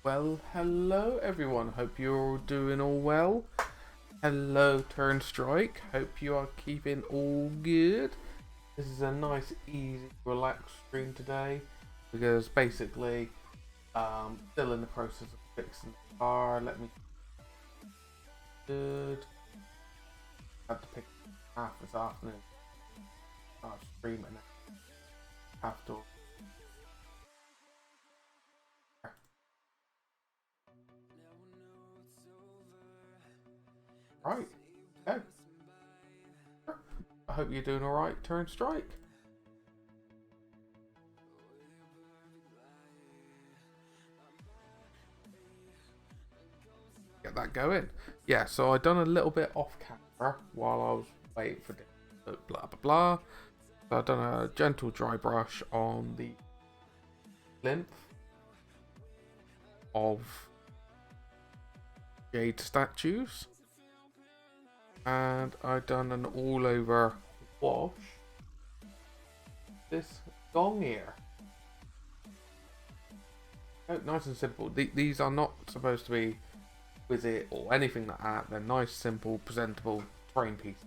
Well, hello everyone. Hope you're all doing all well. Hello, Turn Strike. Hope you are keeping all good. This is a nice, easy, relaxed stream today because basically, still in the process of fixing the car. Let me good. I had to pick half this afternoon. Start streaming it after. Right. Okay. I hope you're doing alright, Turn Strike. Get that going. Yeah, so I done a little bit off camera while I was waiting for this. Blah blah blah. So I've done a gentle dry brush on the plinth of jade statues. And I've done an all over wash this gong here. Oh, nice and simple. These are not supposed to be exquisite or anything like that. They're nice, simple, presentable terrain pieces.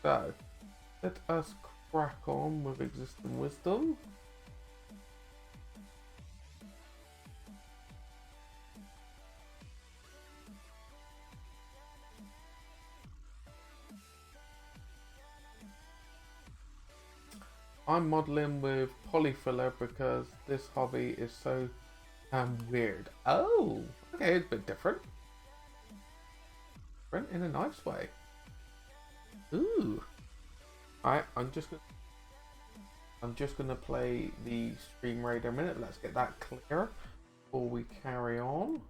So, let us crack on with existing wisdom. I'm modelling with polyfiller because this hobby is so weird. Oh, okay, it's a bit different. Different in a nice way. Ooh. Alright, I'm just gonna play the stream rate a minute. Let's get that clear before we carry on.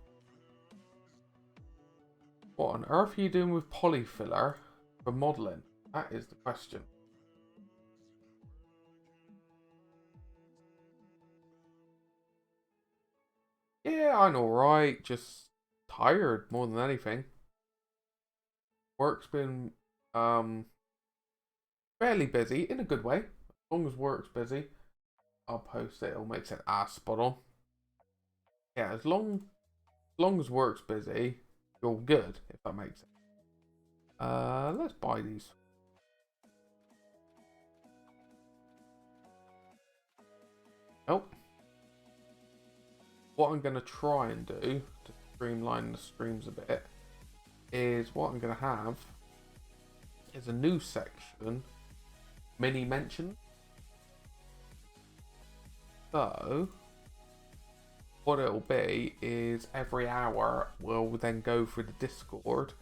What on earth are you doing with polyfiller for modelling? That is the question. Yeah, I'm alright. Just tired more than anything. Work's been fairly busy in a good way. As long as work's busy, I'll post it. It'll make it spot on. Yeah, as long as work's busy, you're good. If that makes sense. Let's buy these. Nope. What I'm gonna try and do to streamline the streams a bit is what I'm gonna have is a new section, mini mention. So what it'll be is every hour we'll then go through the Discord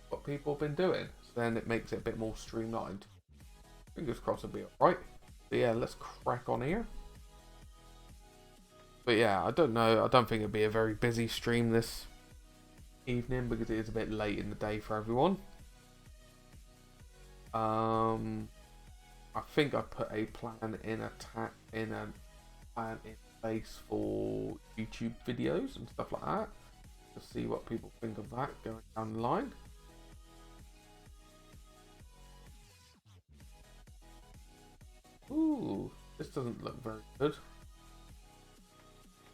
what people have been doing. So then it makes it a bit more streamlined. Fingers crossed it'll be alright. But yeah, let's crack on here. But yeah, I don't know. I don't think it'll be a very busy stream this evening because it is a bit late in the day for everyone. I think I put a plan in place for YouTube videos and stuff like that to see what people think of that going down the line. Ooh, this doesn't look very good.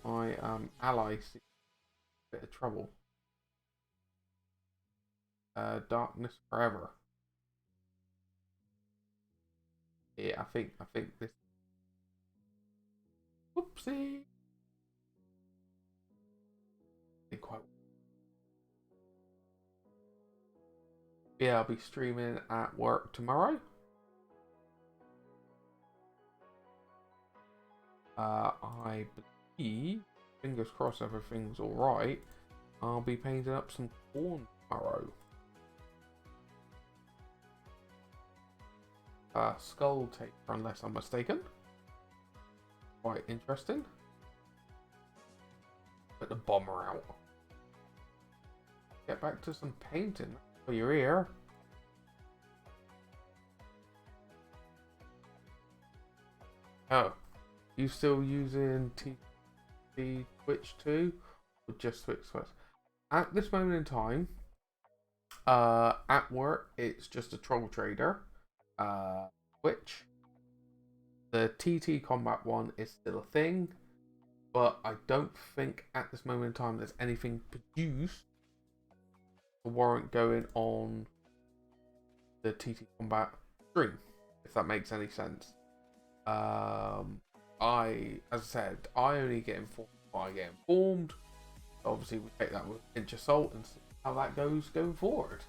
My ally sees a bit of trouble. Darkness forever. Yeah, I think this. Whoopsie. Quite. Yeah, I'll be streaming at work tomorrow. I believe, fingers crossed everything's alright, I'll be painting up some corn tomorrow. Skull taper, unless I'm mistaken. Quite interesting. Put the bomber out. Get back to some painting for your ear. Oh, you still using Twitch 2 or just Twitch first? At this moment in time, at work it's just a troll trader. Twitch. The TT combat one is still a thing, but I don't think at this moment in time there's anything produced to warrant going on the TT Combat stream, if that makes any sense. As I said, I only get informed by getting informed. Obviously, we take that with a pinch of salt and see how that goes going forward.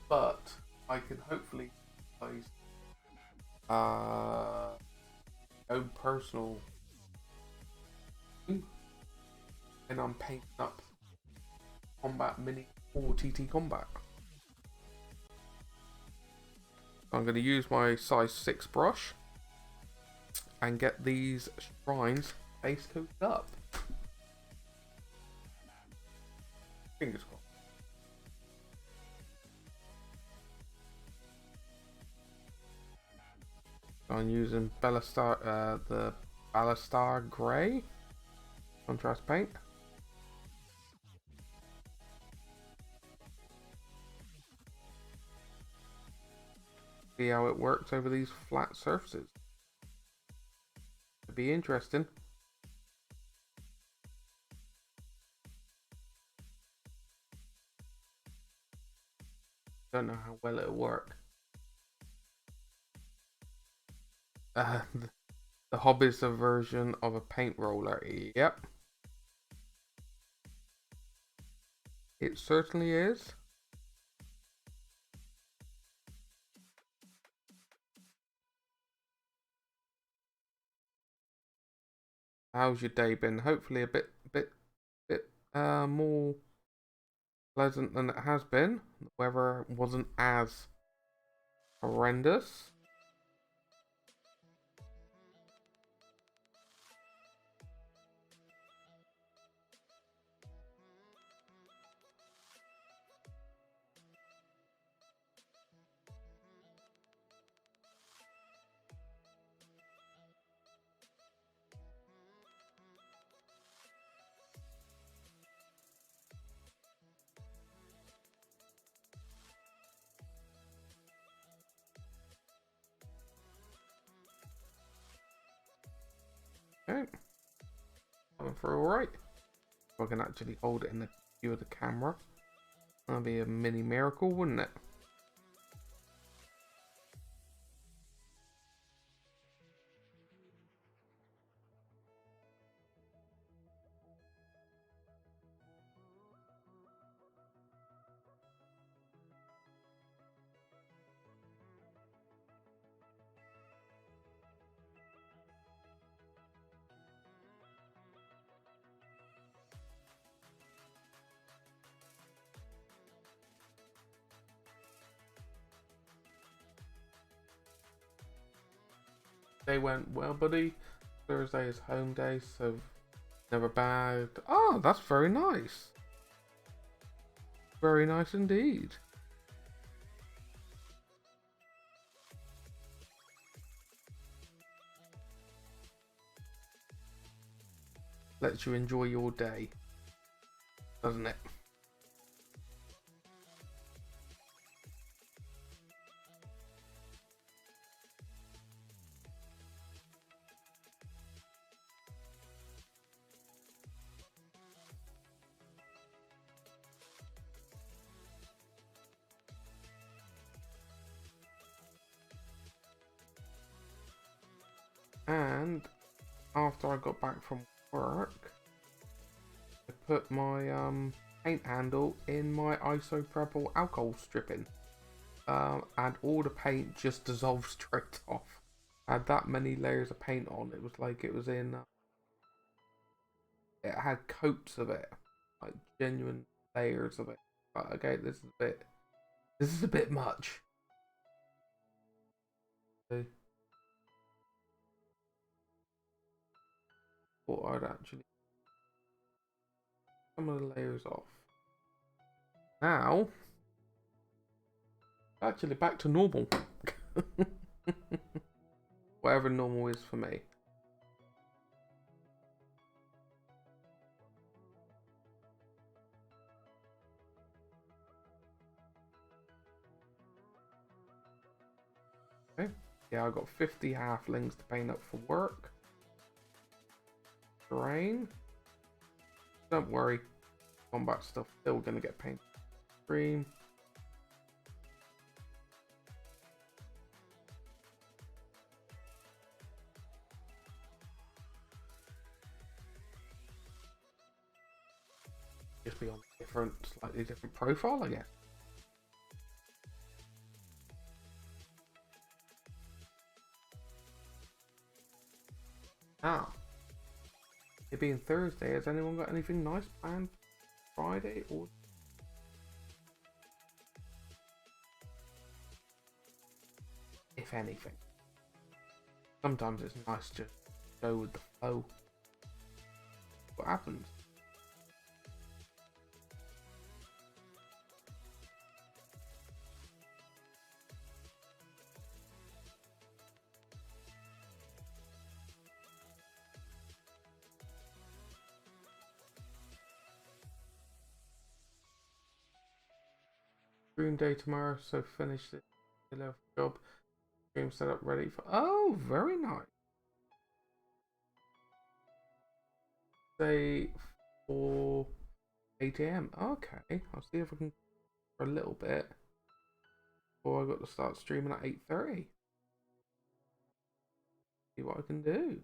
But I can hopefully place own personal, and I'm painting up combat mini or TT combat. I'm going to use my size 6 brush and get these shrines base coated up. Fingers crossed. I'm using the Ballastar Grey contrast paint. See how it works over these flat surfaces. It'd be interesting. Don't know how well it'll work. The hobby's a version of a paint roller. Yep. It certainly is. How's your day been? Hopefully a bit more pleasant than it has been. The weather wasn't as horrendous. Okay. Coming through alright. I can actually hold it in the view of the camera. That'd be a mini miracle, wouldn't it? They went well, buddy. Thursday is home day, so never bad. Oh, that's very nice. Very nice indeed. Lets you enjoy your day, doesn't it? And after I got back from work, I put my paint handle in my isopropyl alcohol stripping, and all the paint just dissolved straight off. I had that many layers of paint on. It was like it was in. It had coats of it, like genuine layers of it. But okay, this is a bit much. So, thought I'd actually some of the layers off. Now, actually back to normal. Whatever normal is for me. Yeah, I got 50 halflings to paint up for work. Terrain. Don't worry, combat stuff still gonna get painted. Green. Just be on different, slightly different profile, I guess. Now, it being Thursday, has anyone got anything nice planned Friday or? If anything. Sometimes it's nice to go with the flow. What happens? Stream day tomorrow, so finish the job. Stream setup ready for. Oh, very nice. Say for 8 AM. Okay, I'll see if I can for a little bit. Or I got to start streaming at 8:30. See what I can do.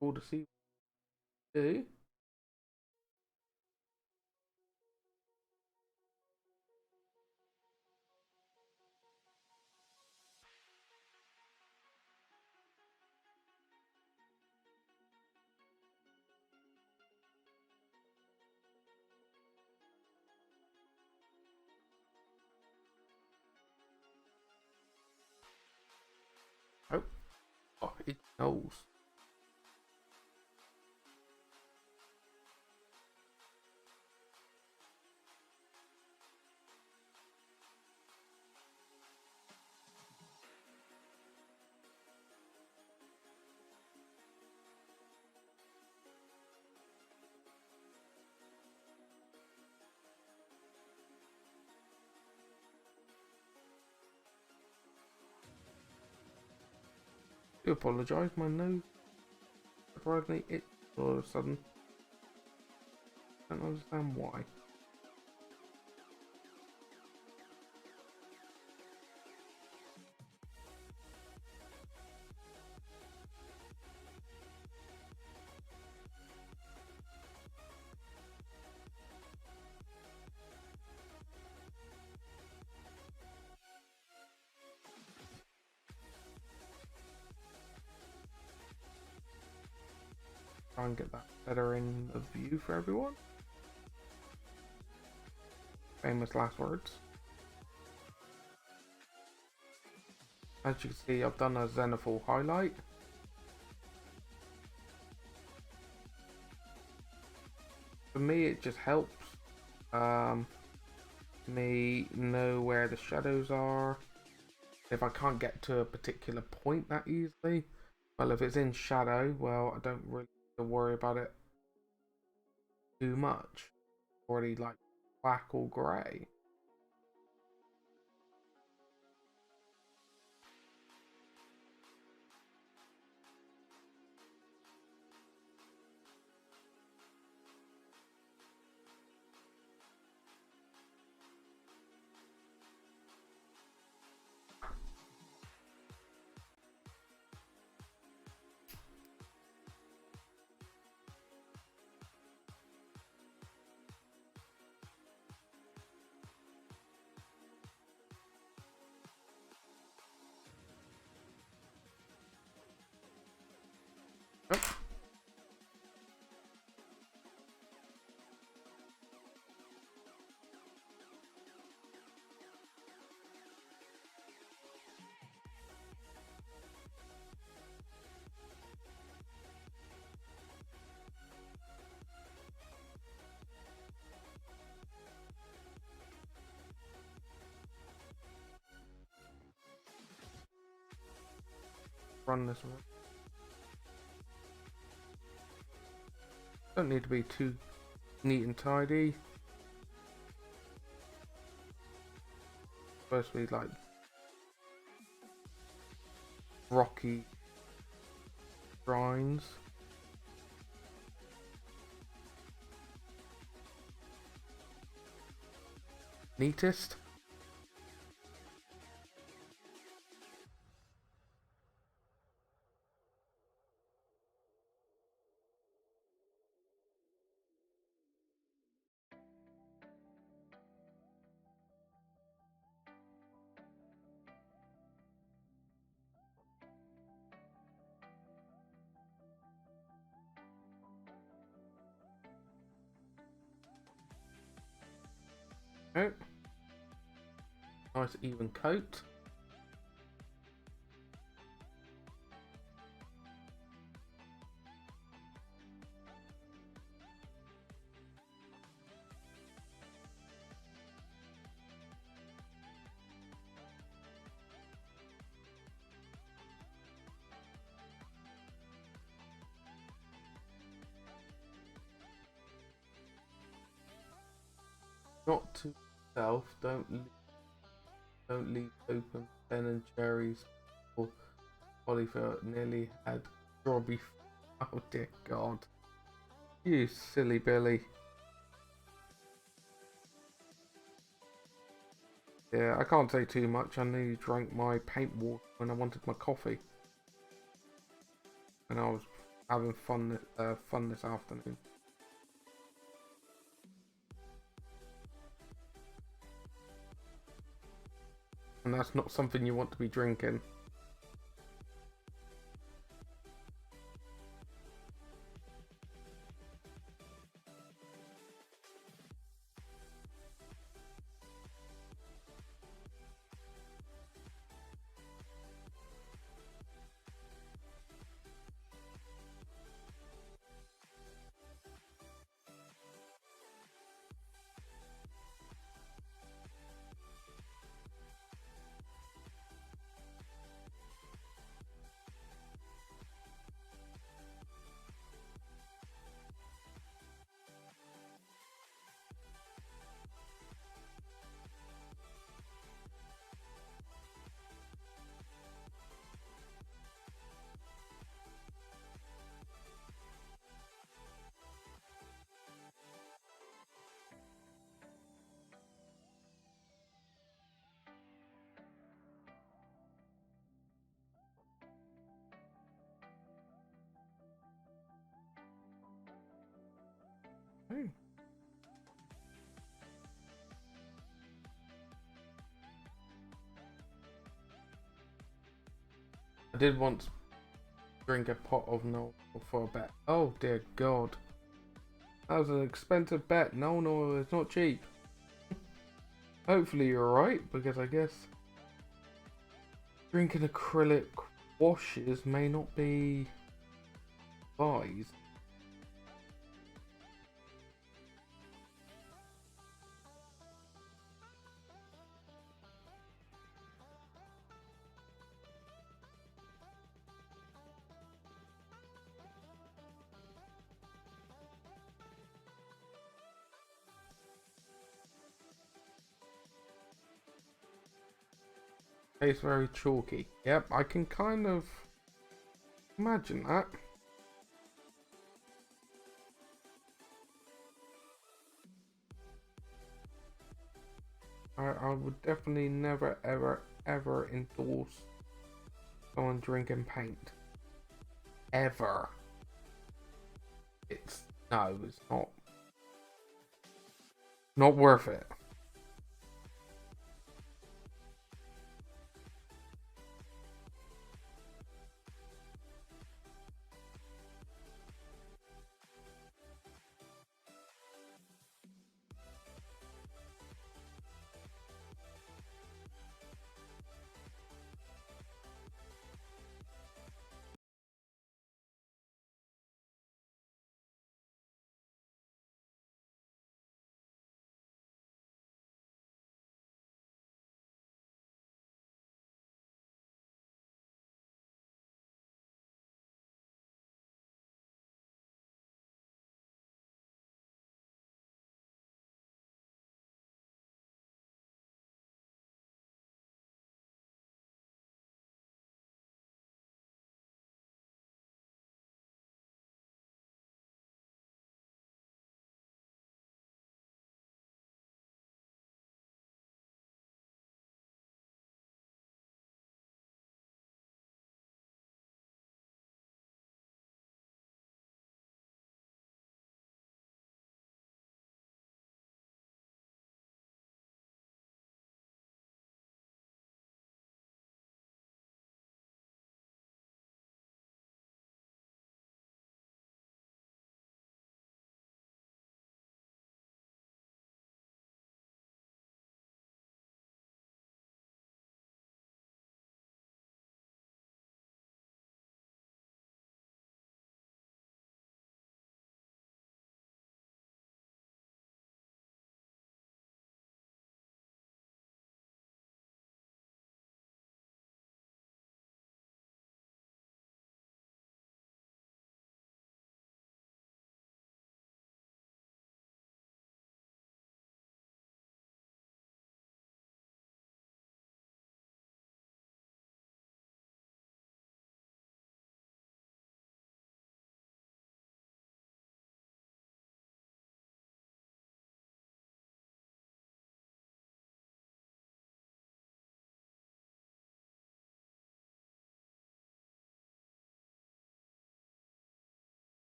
Cool to see what I do. Oh, it knows. I do apologise, my nose surprisingly itched all of a sudden. Don't understand why. Try and get that better in the view for everyone. Famous last words. As you can see, I've done a Zenithal highlight. For me, it just helps me know where the shadows are. If I can't get to a particular point that easily, well, if it's in shadow, well, I don't really have to worry about it too much. Already like black or grey. Oh. Run this one. Don't need to be too neat and tidy. Supposed to be like rocky shrines. Neatest. Okay. Nice even coat. Not to self. Don't leave open Ben and Jerry's or Oliver nearly had Robbie. Oh dear God. You silly Billy. Yeah, I can't say too much. I nearly drank my paint water when I wanted my coffee. And I was having fun this afternoon. And that's not something you want to be drinking. Hey. I did once drink a pot of no for a bet. Oh dear God. That was an expensive bet. No, it's not cheap. Hopefully you're right, because I guess drinking acrylic washes may not be wise. Tastes very chalky. Yep, I can kind of imagine that. I would definitely never ever endorse someone drinking paint. Ever. It's no, it's not worth it.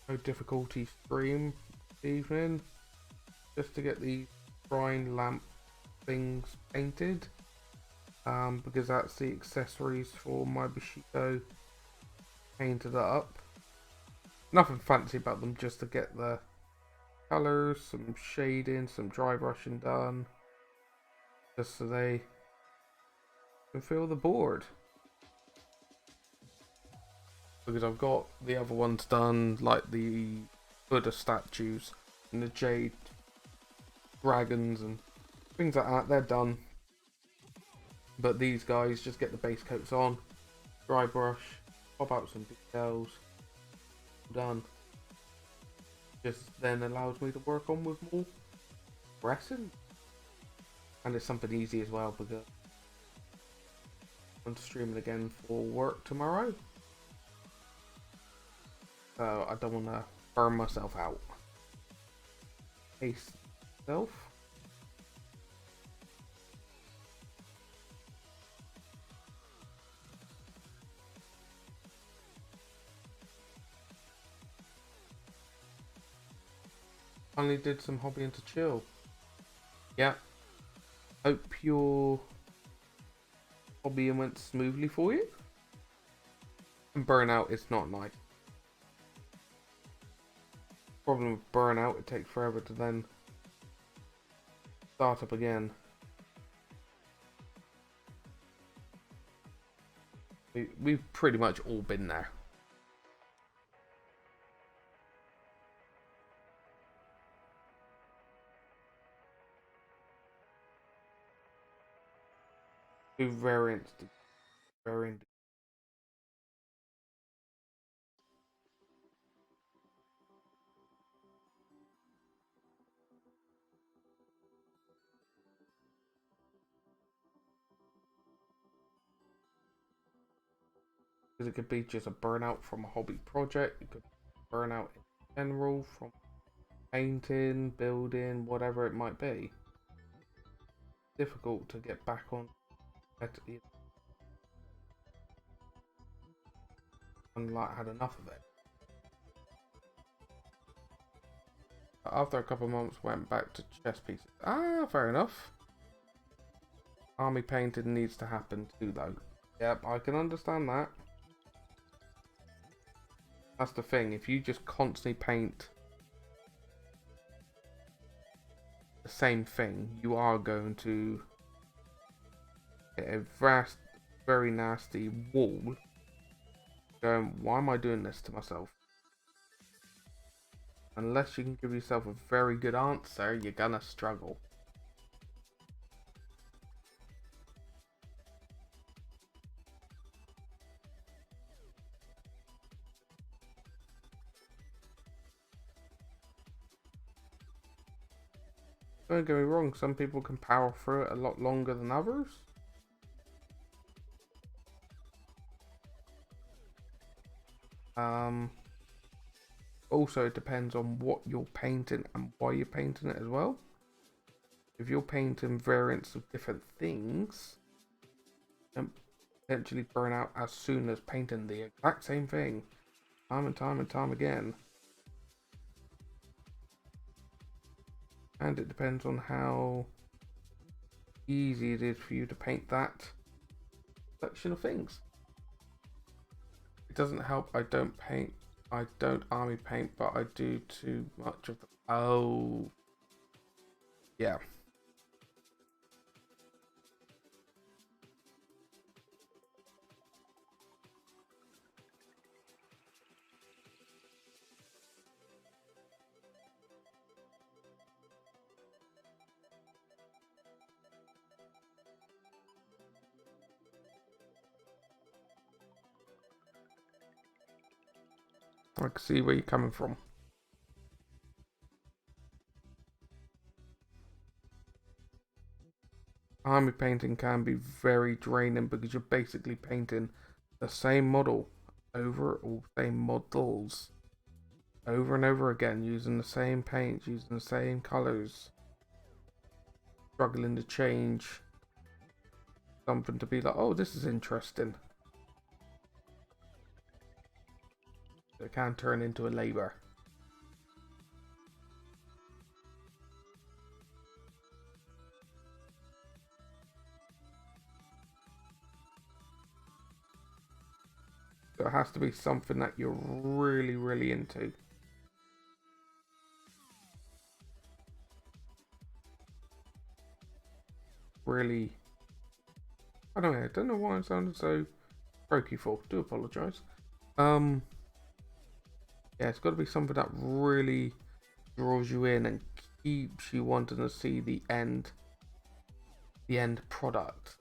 no difficulty stream this evening just to get these shrine lamp things painted. Because that's the accessories for my Bushido painted up. Nothing fancy about them, just to get the colours, some shading, some dry brushing done, just so they can feel the board. Because I've got the other ones done, like the Buddha statues and the jade dragons and things like that, they're done. But these guys, just get the base coats on, dry brush, pop out some details, done. Just then allows me to work on with more pressing. And it's something easy as well because I'm streaming again for work tomorrow. So I don't want to burn myself out. Pace myself. Finally did some hobbying to chill. Yeah. Hope your hobbying went smoothly for you. And burnout is not nice. Problem with burnout, it takes forever to then start up again. We've pretty much all been there. Do variants to varying. Because it could be just a burnout from a hobby project. It could be burnout in general from painting, building, whatever it might be. Difficult to get back on. And like had enough of it. After a couple of months, went back to chess pieces. Ah, fair enough. Army painting needs to happen too, though. Yep, I can understand that. That's the thing. If you just constantly paint the same thing, you are going to get a vast, very nasty wall. Going, why am I doing this to myself? Unless you can give yourself a very good answer, you're gonna struggle. Don't get me wrong, some people can power through it a lot longer than others. Also, it depends on what you're painting and why you're painting it as well. If you're painting variants of different things, you potentially burn out as soon as painting the exact same thing, time and time and time again. And it depends on how easy it is for you to paint that section of things. It doesn't help I don't army paint, but I do too much of the... Oh. Yeah. I can see where you're coming from. Army painting can be very draining because you're basically painting the same model over, or same models over and over again, using the same paints, using the same colors, struggling to change something to be like, oh, this is interesting. It can turn into a labor. has to be something that you're really, really into. Really, I don't know why I sounded so croaky for. Do apologise. Yeah, it's got to be something that really draws you in and keeps you wanting to see the end product.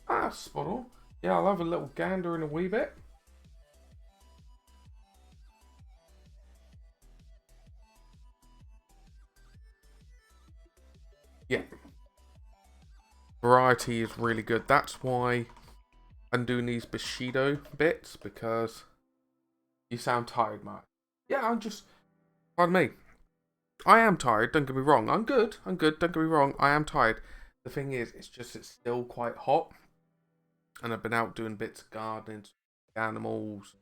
Ah, spot on. Yeah, I'll have a little gander in a wee bit. Yeah, variety is really good. That's why I'm doing these Bushido bits, because you sound tired, Mark. Yeah, pardon me. I am tired, don't get me wrong. I'm good, don't get me wrong. I am tired. The thing is, it's still quite hot. And I've been out doing bits of gardening, animals,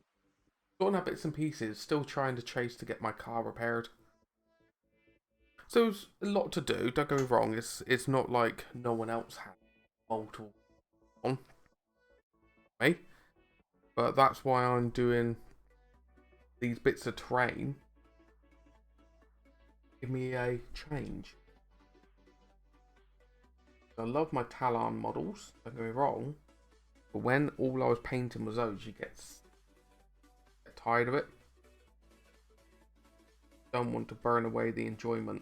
sorting out bits and pieces, still trying to chase to get my car repaired. So it's a lot to do, don't get me wrong. It's not like no one else has multiple on me. But that's why I'm doing these bits of terrain. Give me a change. I love my Talon models, don't get me wrong. But when all I was painting was those, you get tired of it. Don't want to burn away the enjoyment.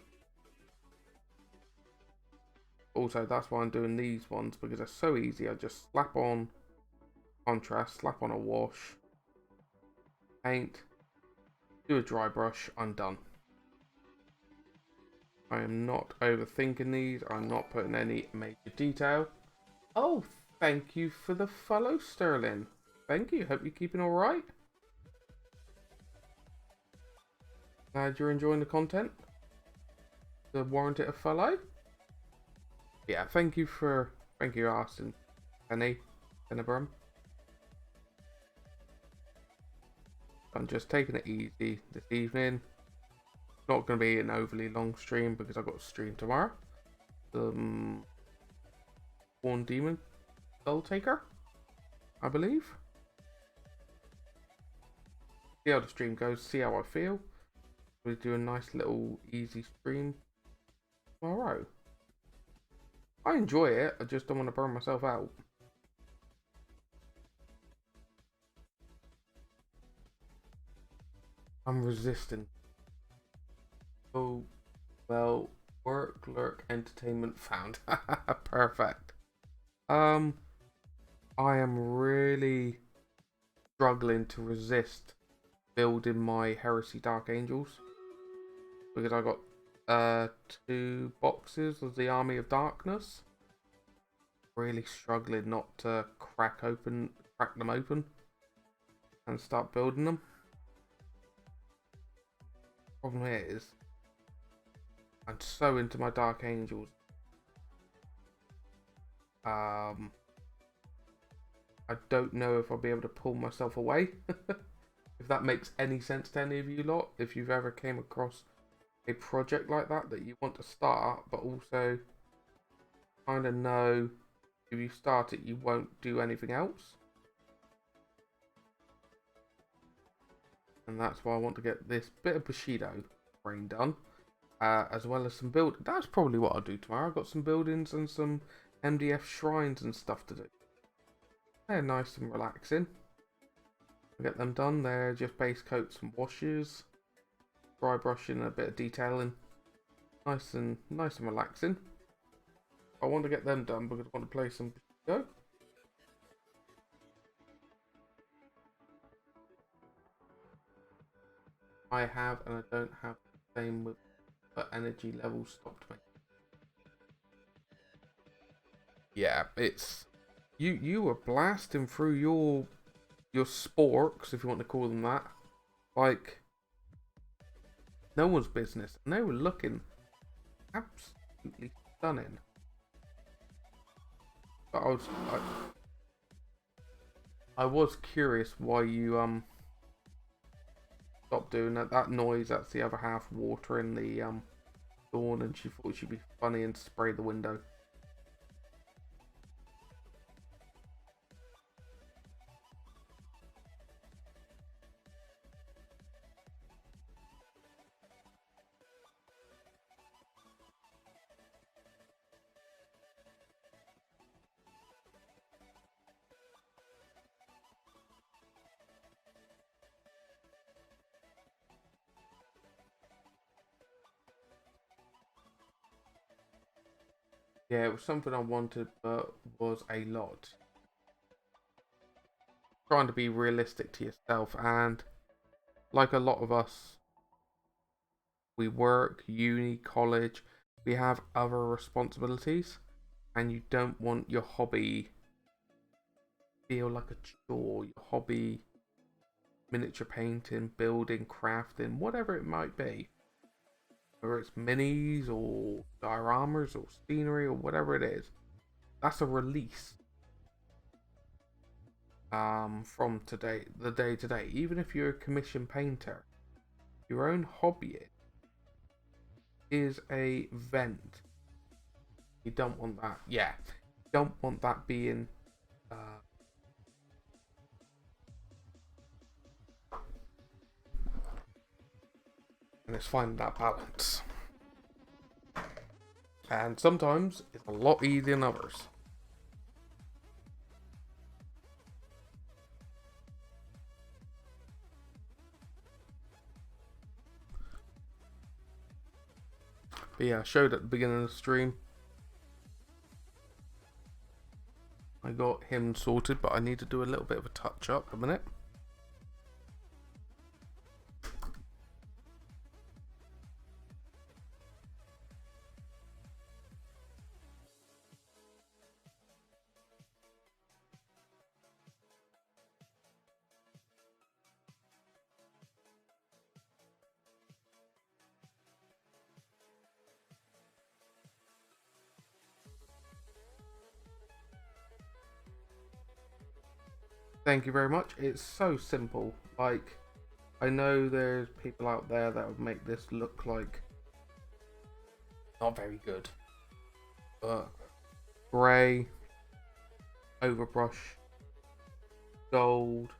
Also, that's why I'm doing these ones, because they're so easy. I just slap on contrast, slap on a wash, paint, do a dry brush, I'm done. I am not overthinking these. I'm not putting any major detail. Oh, thank you for the follow, Sterling. Thank you. Hope you're keeping all right. Glad you're enjoying the content. To warrant it a follow. Yeah, thank you, Austin. Penny, Tenebrum. I'm just taking it easy this evening. Not going to be an overly long stream because I've got a stream tomorrow. One Demon Soul Taker, I believe. See how the stream goes, see how I feel. We'll do a nice little easy stream tomorrow. I enjoy it, I just don't want to burn myself out. I'm resistant. Oh, well, work, lurk, entertainment found. Perfect. I am really struggling to resist building my Heresy Dark Angels, because I got 2 boxes of the Army of Darkness. Really struggling not to crack them open and start building them. Problem is, I'm so into my Dark Angels. I don't know if I'll be able to pull myself away. If that makes any sense to any of you lot. If you've ever came across a project like that you want to start, but also kind of know if you start it you won't do anything else. And that's why I want to get this bit of Bushido brain done. As well as some build. That's probably what I'll do tomorrow. I've got some buildings and some MDF shrines and stuff to do. They're nice and relaxing. I'll get them done. They're just base coats and washes, dry brushing, and a bit of detailing. Nice and relaxing. I want to get them done because I want to play some Bushido. I have, and I don't have the same with, but energy level stopped me. Yeah, it's you were blasting through your sporks, if you want to call them that, like no one's business, and they were looking absolutely stunning. But I was curious why you stopped doing that. That noise, that's the other half watering the lawn, and she thought she'd be funny and spray the window. Yeah, it was something I wanted, but was a lot. Trying to be realistic to yourself, and like a lot of us, we work, uni, college, we have other responsibilities, and you don't want your hobby feel like a chore. Your hobby, miniature painting, building, crafting, whatever it might be, whether it's minis or dioramas or scenery or whatever it is, that's a release from the day to day. Even if you're a commission painter, your own hobby is a vent. You don't want that. Yeah, you don't want that being and it's finding that balance. And sometimes it's a lot easier than others. But yeah, I showed at the beginning of the stream. I got him sorted, but I need to do a little bit of a touch up a minute. Thank you very much. It's so simple. Like, I know there's people out there that would make this look like not very good, but grey, overbrush, gold,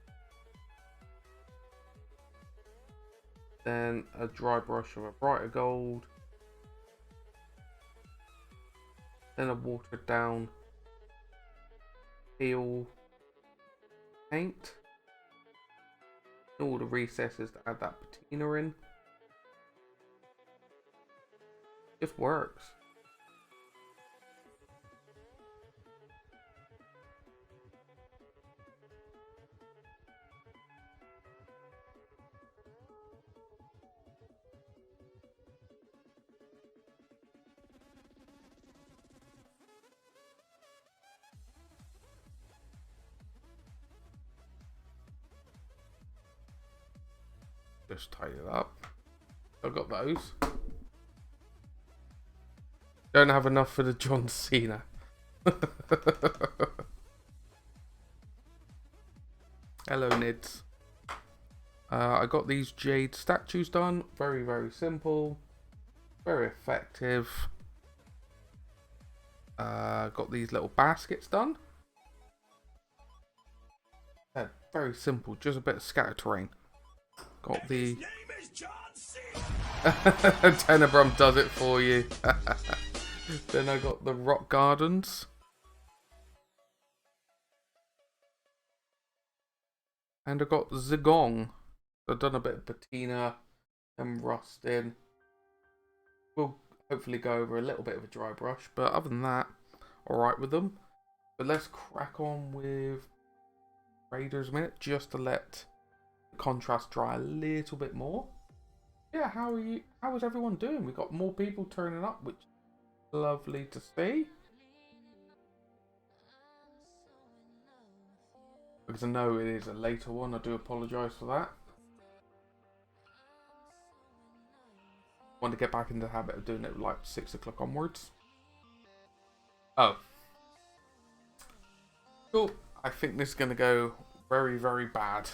then a dry brush of a brighter gold, then a watered down teal paint, all the recesses to add that patina in. Just works. Just tidy it up. I've got those. Don't have enough for the John Cena. Hello, Nids. I got these jade statues done. Very, very simple. Very effective. Got these little baskets done. Yeah, very simple. Just a bit of scatter terrain. Got the... Tenebrum does it for you. Then I got the rock gardens. And I got Zigong. I've done a bit of patina and rusting. We'll hopefully go over a little bit of a dry brush, but other than that, alright with them. But let's crack on with Raiders a minute, just to let the contrast dry a little bit more. Yeah, how are you? How is everyone doing? We've got more people turning up, which is lovely to see. Because I know it is a later one, I do apologise for that. want to get back into the habit of doing it like 6 o'clock onwards. Oh. Cool. I think this is going to go very, very bad.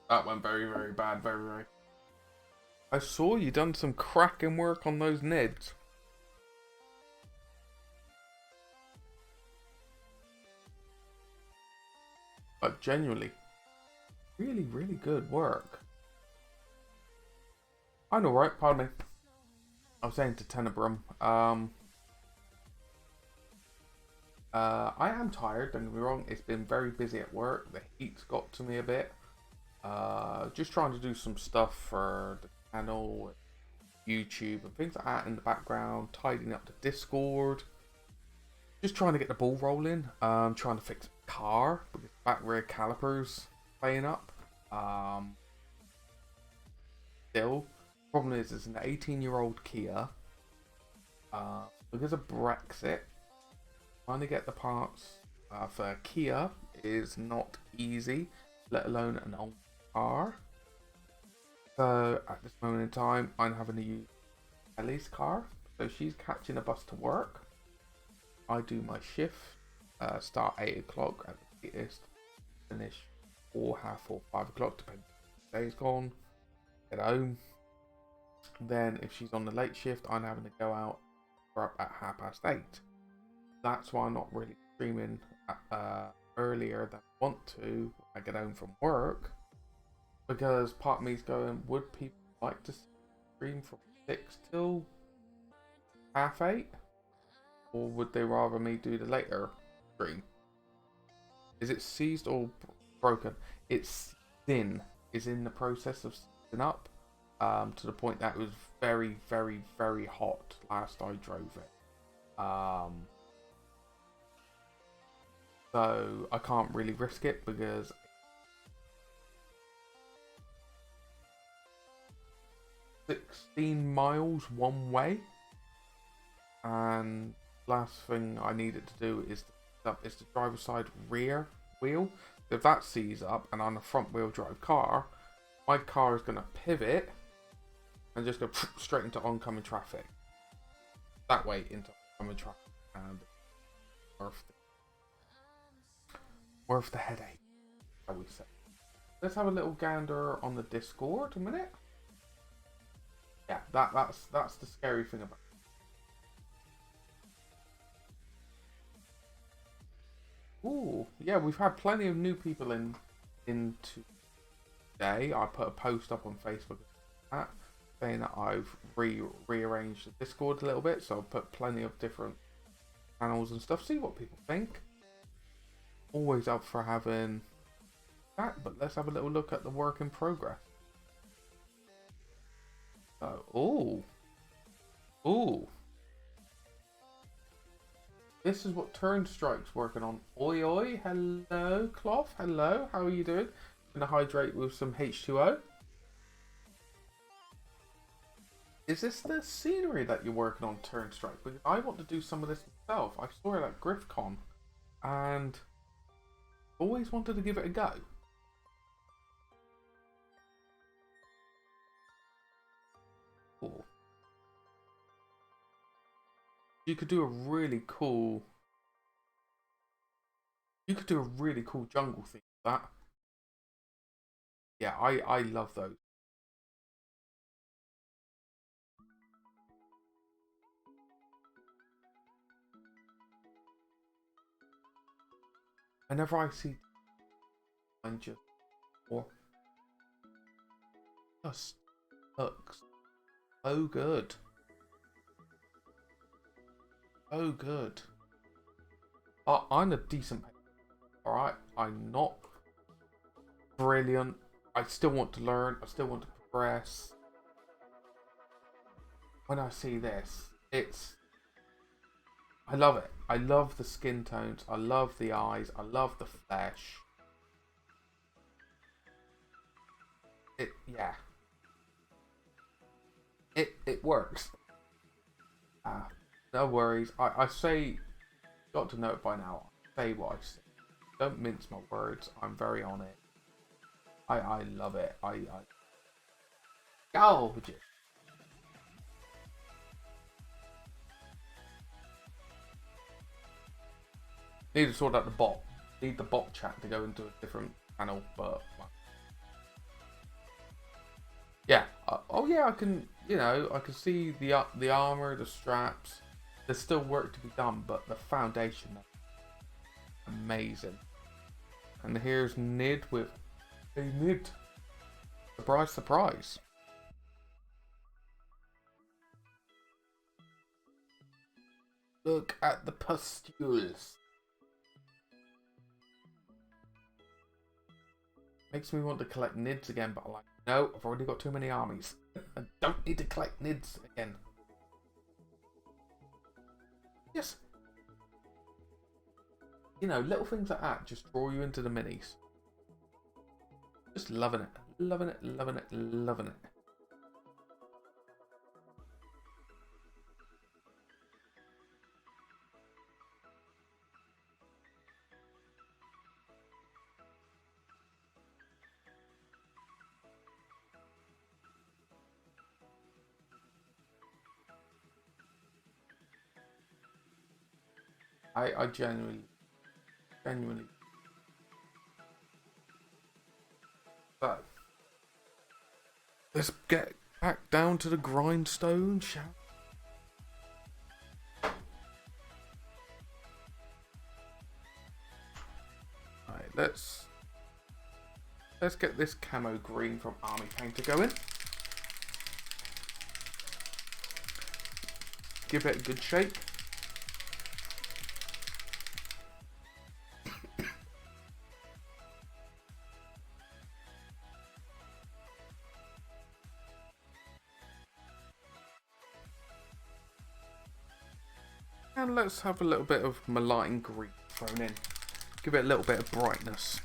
That went very, very bad. Very, very. I saw you done some cracking work on those Neds. Like, genuinely. Really, really good work. I know, right? Pardon me. I was saying to Tenebrum, I am tired, don't get me wrong. It's been very busy at work. The heat's got to me a bit. Just trying to do some stuff for the channel, YouTube, and things like that in the background. Tidying up the Discord. Just trying to get the ball rolling. Trying to fix the car because back rear calipers playing up. Still, problem is, it's an 18-year-old Kia. Because of Brexit, trying to get the parts for Kia is not easy, let alone an old car. So at this moment in time, I'm having to use Ellie's car. So she's catching a bus to work. I do my shift, start 8 o'clock at the latest, finish 4, half 4, 5 o'clock, depending if the day's gone. Get home. Then if she's on the late shift, I'm having to go out up at 8:30. That's why I'm not really streaming earlier than I want to when I get home from work, because part of me's going, would people like to stream from 6 till 8:30, or would they rather me do the later stream? Is it seized or broken? It's thin. Is in the process of seizing up. To the point that it was very, very, very hot last I drove it. So I can't really risk it because 16 miles one way. And last thing I needed to do is the driver's side rear wheel. If that seizes up and I'm a front wheel drive car, my car is going to pivot and just go straight into oncoming traffic. That way into oncoming traffic, and worth the headache, shall we say. Let's have a little gander on the Discord a minute. Yeah, that's the scary thing about it. Ooh, yeah, we've had plenty of new people in today. I put a post up on Facebook saying that I've rearranged the Discord a little bit, so I'll put plenty of different channels and stuff, see what people think. Always up for having that, but let's have a little look at the work in progress. So, ooh. This is what Turn Strike's working on. Oi oi, hello, Cloth, hello, how are you doing? Gonna hydrate with some H2O. Is this the scenery that you're working on, Turn Strike? Because I want to do some of this myself. I saw it at GriffCon and always wanted to give it a go. Cool. You could do a really cool jungle theme with that. Yeah, I love those. Whenever I see just looks so good. So good. I'm a decent painter, alright? I'm not brilliant. I still want to learn. I still want to progress. When I see this, I love it. I love the skin tones. I love the eyes. I love the flesh. Yeah. It works. No worries. I say got to know it by now. I say what I say. Don't mince my words. I'm very on it. I love it. I gouge it. Need to sort out the bot. Need the bot chat to go into a different channel, but yeah. Oh yeah, I can. You know, I can see the armor, the straps. There's still work to be done, but the foundation, amazing. And here's Nid with a Nid. Surprise, surprise. Look at the pustules. Makes me want to collect Nids again, but I'm like, no, I've already got too many armies. I don't need to collect Nids again. Yes. You know, little things like that just draw you into the minis. Just loving it. Loving it, loving it, loving it. I genuinely. So, let's get back down to the grindstone, shall we? Alright, let's get this camo green from Army Painter going. Give it a good shake. And let's have a little bit of malign green thrown in. Give it a little bit of brightness.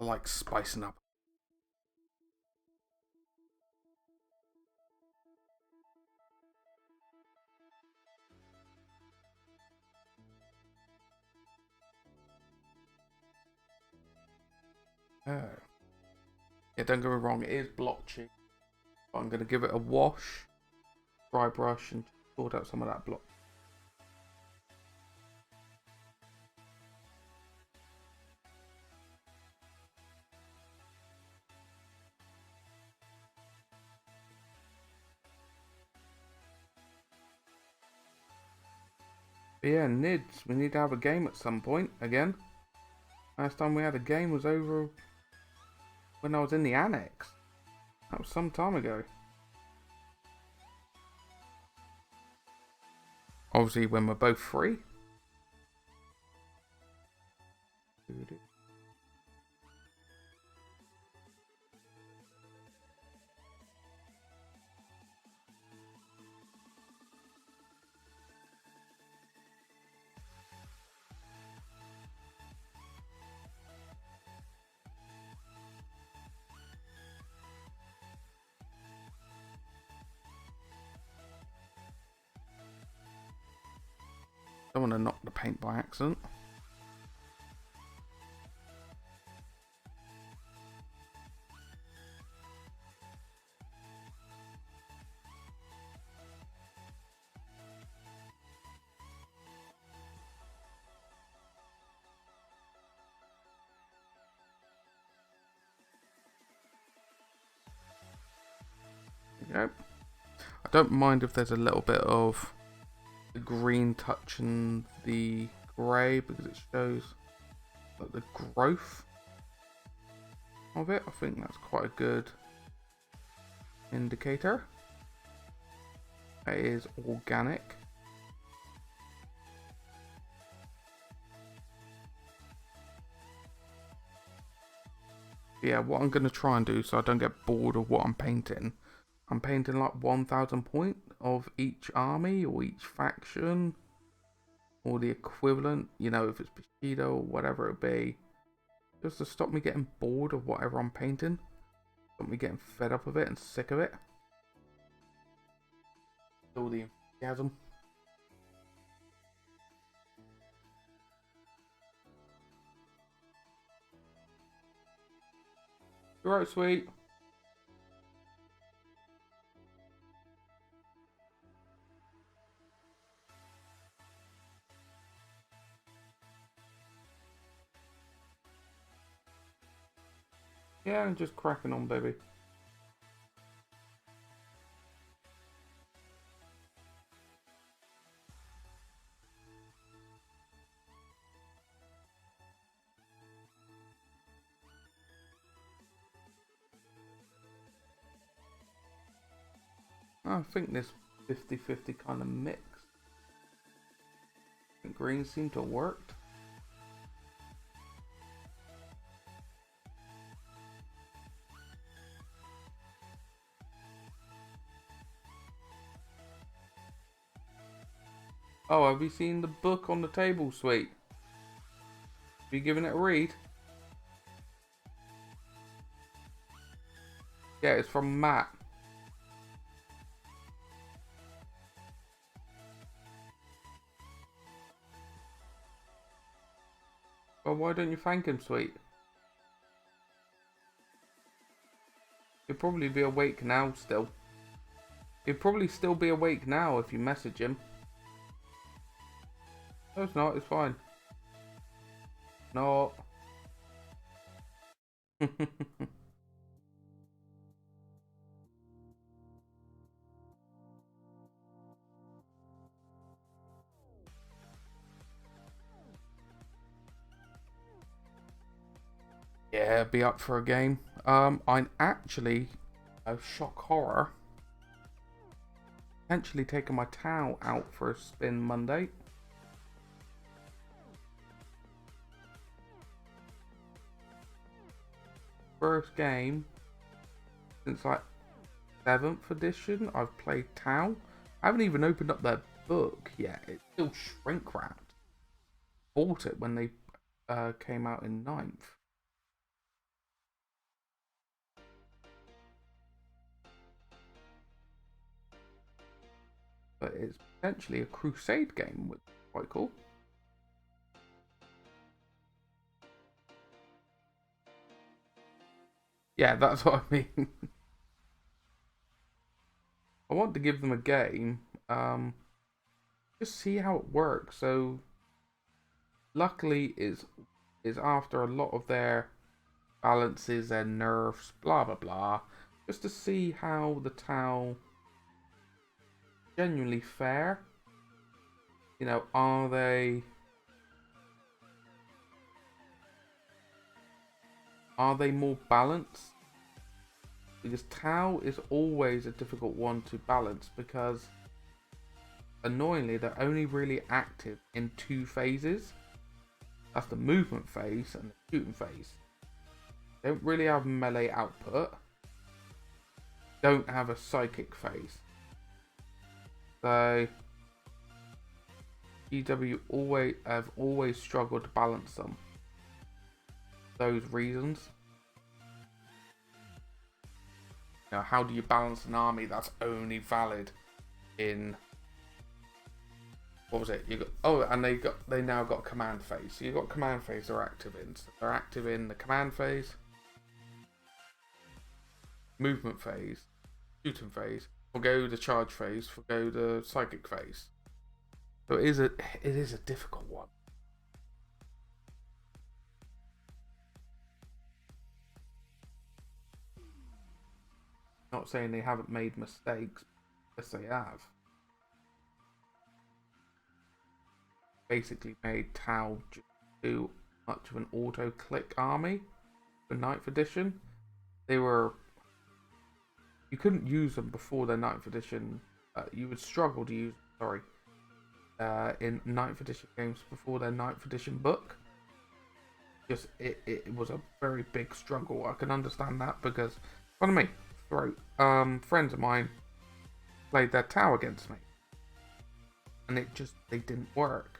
I like spicing up. Oh. Yeah, don't get me wrong, it is blotchy. But I'm going to give it a wash, dry brush, and sort out some of that blotch. But yeah, Nids, we need to have a game at some point again. Last time we had a game was over when I was in the annex. That was some time ago. Obviously when we're both free. Don't want to knock the paint by accident. There you go. I don't mind if there's a little bit of the green touching the grey because it shows like the growth of it. I think that's quite a good indicator. It is organic. Yeah, what I'm going to try and do so I don't get bored of what I'm painting like 1,000 point of each army or each faction or the equivalent, you know, if it's Bushido or whatever it be, just to stop me getting bored of whatever I'm painting. Got me getting fed up of it and sick of it. All the enthusiasm. You're right, sweet. Yeah, I'm just cracking on, baby. I think this 50-50 kind of mix. I think green seemed to have worked. Oh, have you seen the book on the table, sweet? Have you given it a read? Yeah, it's from Matt. Well, why don't you thank him, sweet? He'll probably be awake now still. He'll probably still be awake now if you message him. No, it's not. It's fine. No. Yeah, be up for a game. I'm actually a shock horror. Actually taking my towel out for a spin Monday. First game since like 7th edition I've played Tau. I haven't even opened up their book yet. It's still shrink wrapped. Bought it when they came out in 9th. But it's potentially a crusade game, which is quite cool. Yeah, that's what I mean. I want to give them a game. Just see how it works. So luckily is after a lot of their balances and nerfs, blah blah blah. Just to see how the Tau genuinely fare. You know, are they more balanced? Because Tau is always a difficult one to balance because annoyingly they're only really active in 2 phases. That's the movement phase and the shooting phase. They don't really have melee output. Don't have a psychic phase. So GW have always struggled to balance them. Those reasons. You know, how do you balance an army that's only valid in what was it? You got and they now got command phase. So you got command phase they're active in. So they're active in the command phase, movement phase, shooting phase, forgo the charge phase, forgo the psychic phase. So it is a difficult one. Not saying they haven't made mistakes, yes they have. Basically made Tau do much of an auto-click army for 9th edition. You couldn't use them before their 9th edition. You would struggle to use, in 9th edition games before their 9th edition book. Just, it was a very big struggle. I can understand that because, pardon me, friends of mine played their Tau against me. And they didn't work.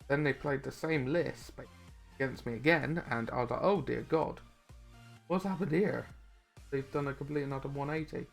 Then they played the same list against me again, and I was like, oh dear God, what's happened here? they've done a complete another 180.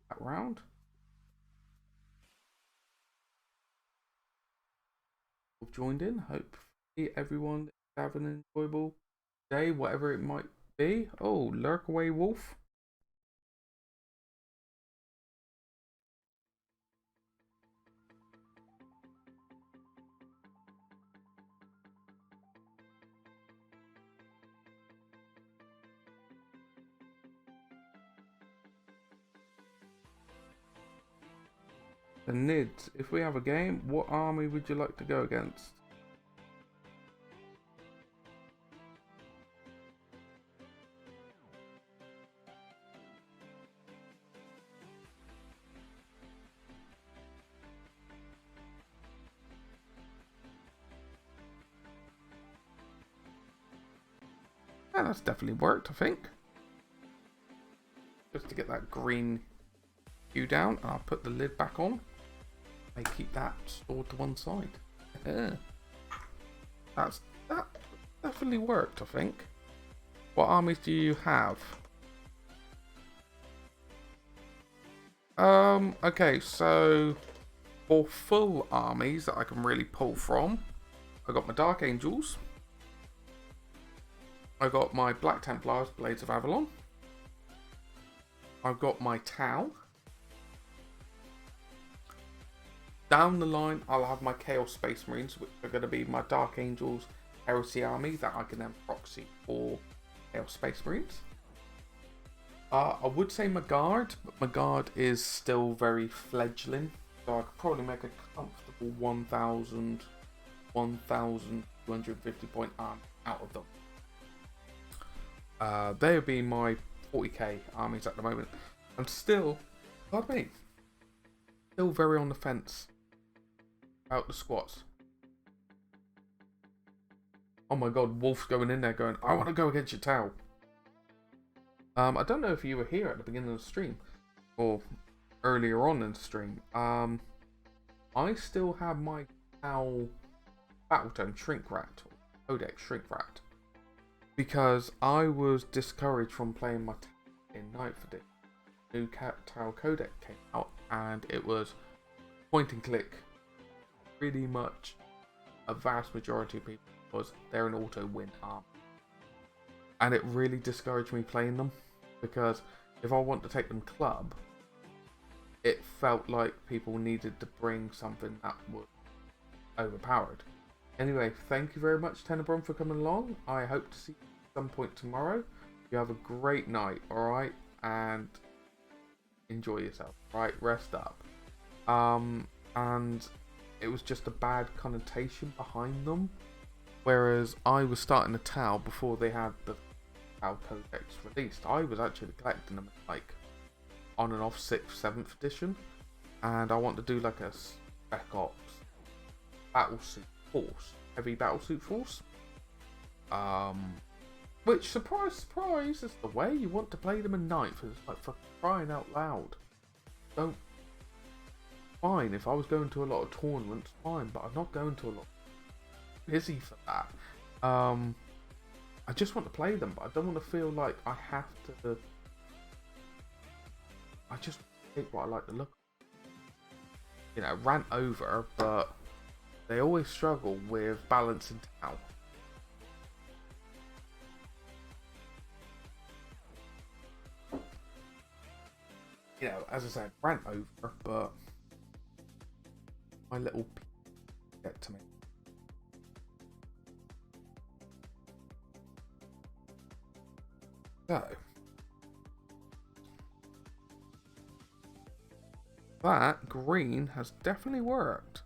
That round. Have joined in. Hopefully everyone is having an enjoyable day, whatever it might be. Oh, lurk away, wolf. And Nid, if we have a game, what army would you like to go against? Yeah, that's definitely worked, I think. Just to get that green hue down, and I'll put the lid back on. I keep that stored to one side. Yeah. That definitely worked, I think. What armies do you have? Okay, so for full armies that I can really pull from, I got my Dark Angels. I got my Black Templars, Blades of Avalon. I've got my Tau. Down the line, I'll have my Chaos Space Marines, which are going to be my Dark Angels Heresy army that I can then proxy for Chaos Space Marines. I would say my Guard, but my Guard is still very fledgling, so I could probably make a comfortable 1,250 point army out of them. They would be my 40k armies at the moment. I'm still, pardon me, still very on the fence about the squats. Oh my god, Wolf's going in there going, I want to go against your Tau. I don't know if you were here at the beginning of the stream, or earlier on in the stream. I still have my Tau Battletome Shrink Rat, or Codex Shrink Rat, because I was discouraged from playing my Tau in 9th edition. New Tau Codex came out, and it was point and click. Pretty much a vast majority of people was they're an auto win arm, and it really discouraged me playing them, because if I want to take them club, it felt like people needed to bring something that was overpowered. Anyway, thank you very much, Tenebron, for coming along. I hope to see you at some point tomorrow. You have a great night, alright? And enjoy yourself, right? Rest up. And it was just a bad connotation behind them. Whereas I was starting the Tau before they had the Tau Codex released. I was actually collecting them like on and off 6th, 7th edition. And I want to do like a Spec Ops Battlesuit Force, heavy Battlesuit Force. Which, surprise, surprise, is the way you want to play them in 9th. It's like, for crying out loud. Don't. Fine, if I was going to a lot of tournaments, fine, but I'm not going to a lot. Busy for that. I just want to play them, but I don't want to feel like I have to. I just pick what I like to look at. rant over, but they always struggle with balancing out. As I said, rant over, but my little get to me. So that green has definitely worked.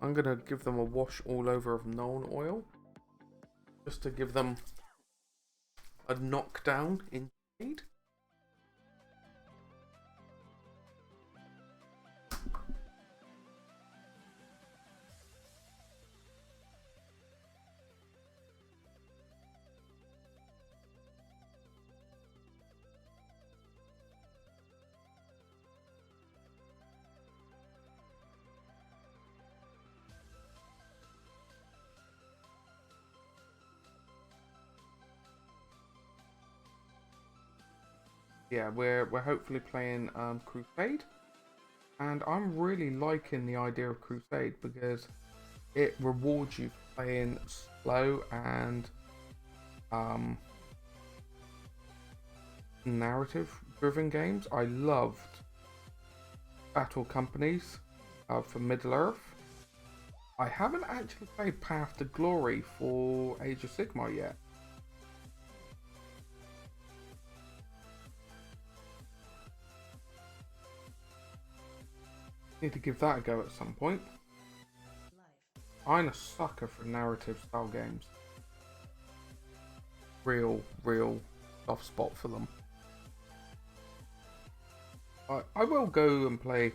I'm gonna give them a wash all over of Nuln oil, just to give them a knockdown in shade. Yeah, we're hopefully playing Crusade, and I'm really liking the idea of Crusade because it rewards you for playing slow and narrative-driven games. I loved Battle Companies for Middle Earth. I haven't actually played Path to Glory for Age of Sigmar yet. Need to give that a go at some point. I'm a sucker for narrative style games. Real soft spot for them. I will go and play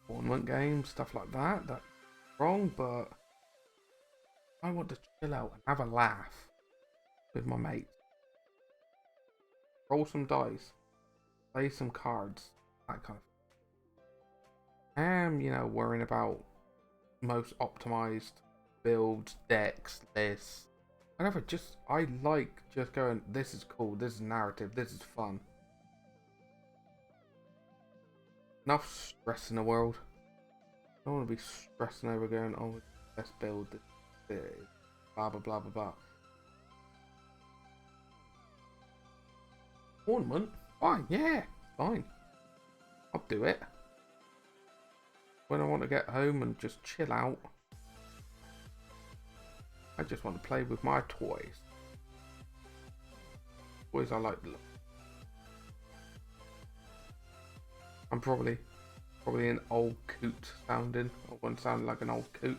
tournament games, stuff like that. That's wrong, but I want to chill out and have a laugh with my mates. Roll some dice, play some cards, that kind of thing. Worrying about most optimized builds, decks, lists. Whatever, I like just going, this is cool, this is narrative, this is fun. Enough stress in the world. I don't want to be stressing over going, oh, let's build this, blah blah blah blah blah. Tournament? Fine, yeah, fine. I'll do it. When I want to get home and just chill out, I just want to play with my toys. Toys I like to look. I'm probably an old coot sounding. I want to sound like an old coot.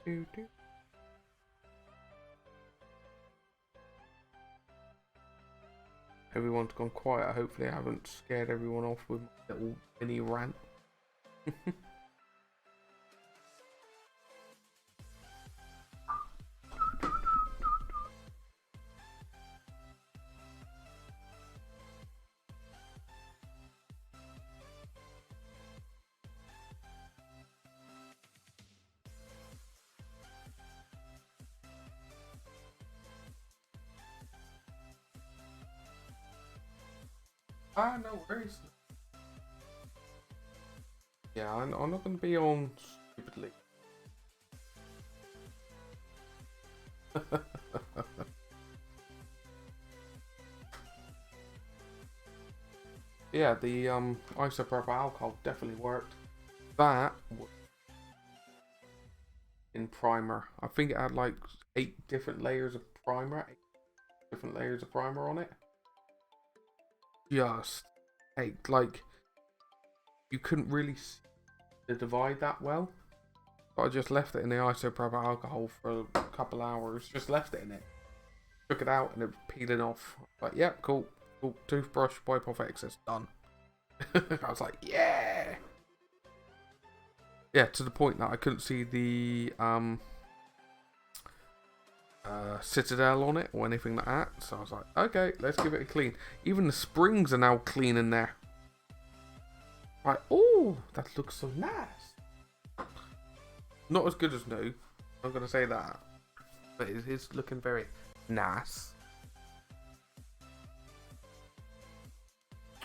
Do, do. Everyone's gone quiet. Hopefully I haven't scared everyone off with my little mini rant. No worries. Yeah, I'm not going to be on stupidly. Yeah, the isopropyl alcohol definitely worked. That in primer, I think it had like 8 different layers of primer, 8 different layers of primer on it. Just 8, like you couldn't really see the divide that well. But I just left it in the isopropyl alcohol for a couple hours. Just left it in it. Took it out and it was peeling off. Like, yeah, cool. Cool. Toothbrush, wipe off excess, done. I was like, yeah. Yeah, to the point that I couldn't see the citadel on it or anything like that. So I was like, okay, let's give it a clean. Even the springs are now clean in there. Like, oh, that looks so nice. Not as good as new. I'm gonna say that, but it is looking very nice.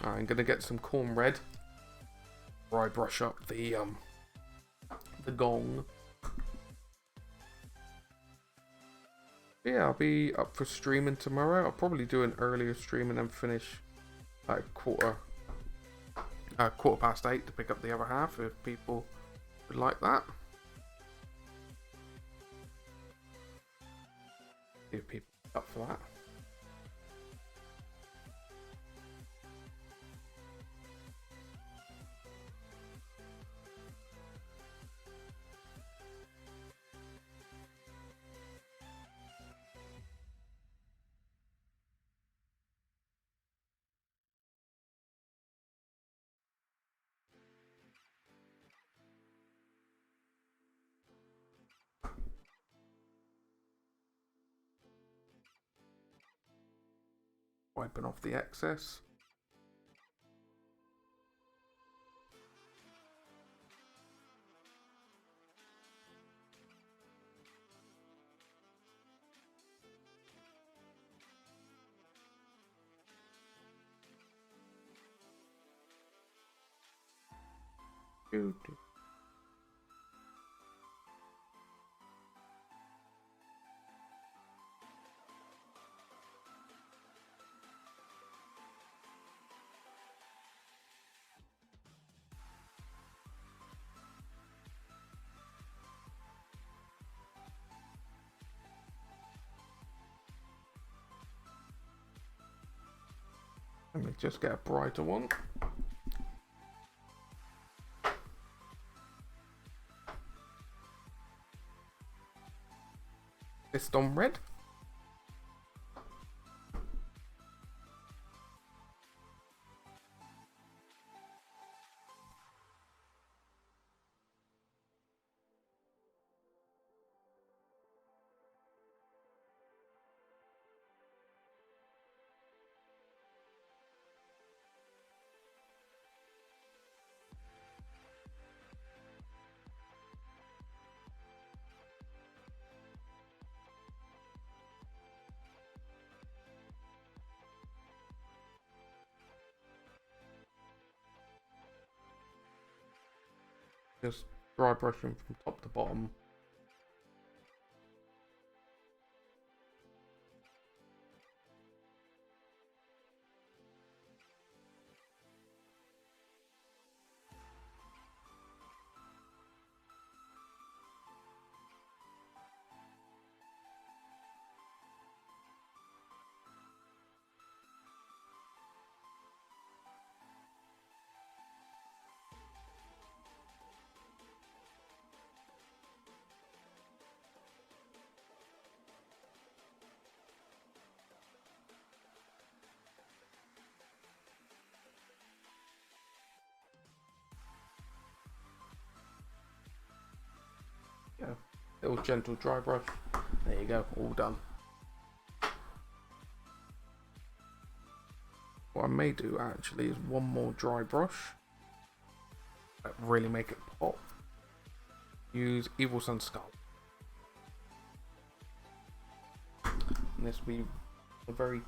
I'm gonna get some corn red before I brush up the gong. Yeah, I'll be up for streaming tomorrow. I'll probably do an earlier stream and then finish like quarter past 8 to pick up the other half if people would like that. If people are up for that. Wiping off the excess. Let me just get a brighter one. This on red. Just dry brushing from top to bottom. Yeah, little gentle dry brush. There you go, all done. What I may do actually is one more dry brush. That really make it pop. Use Evil Sun Skull. And this will be a very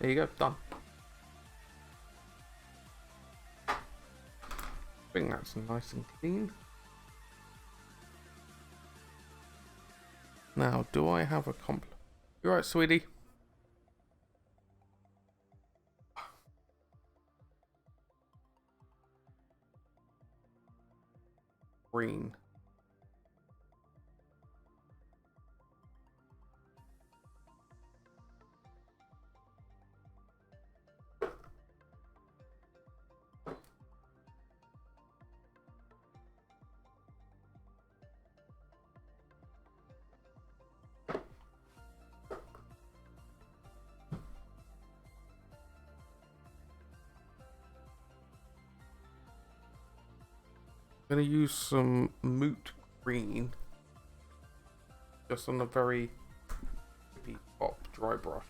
There you go, done. I think that's nice and clean. Now, do I have a compliment? You alright, sweetie? Green. I'm going to use some moot green just on a very tippy top dry brush.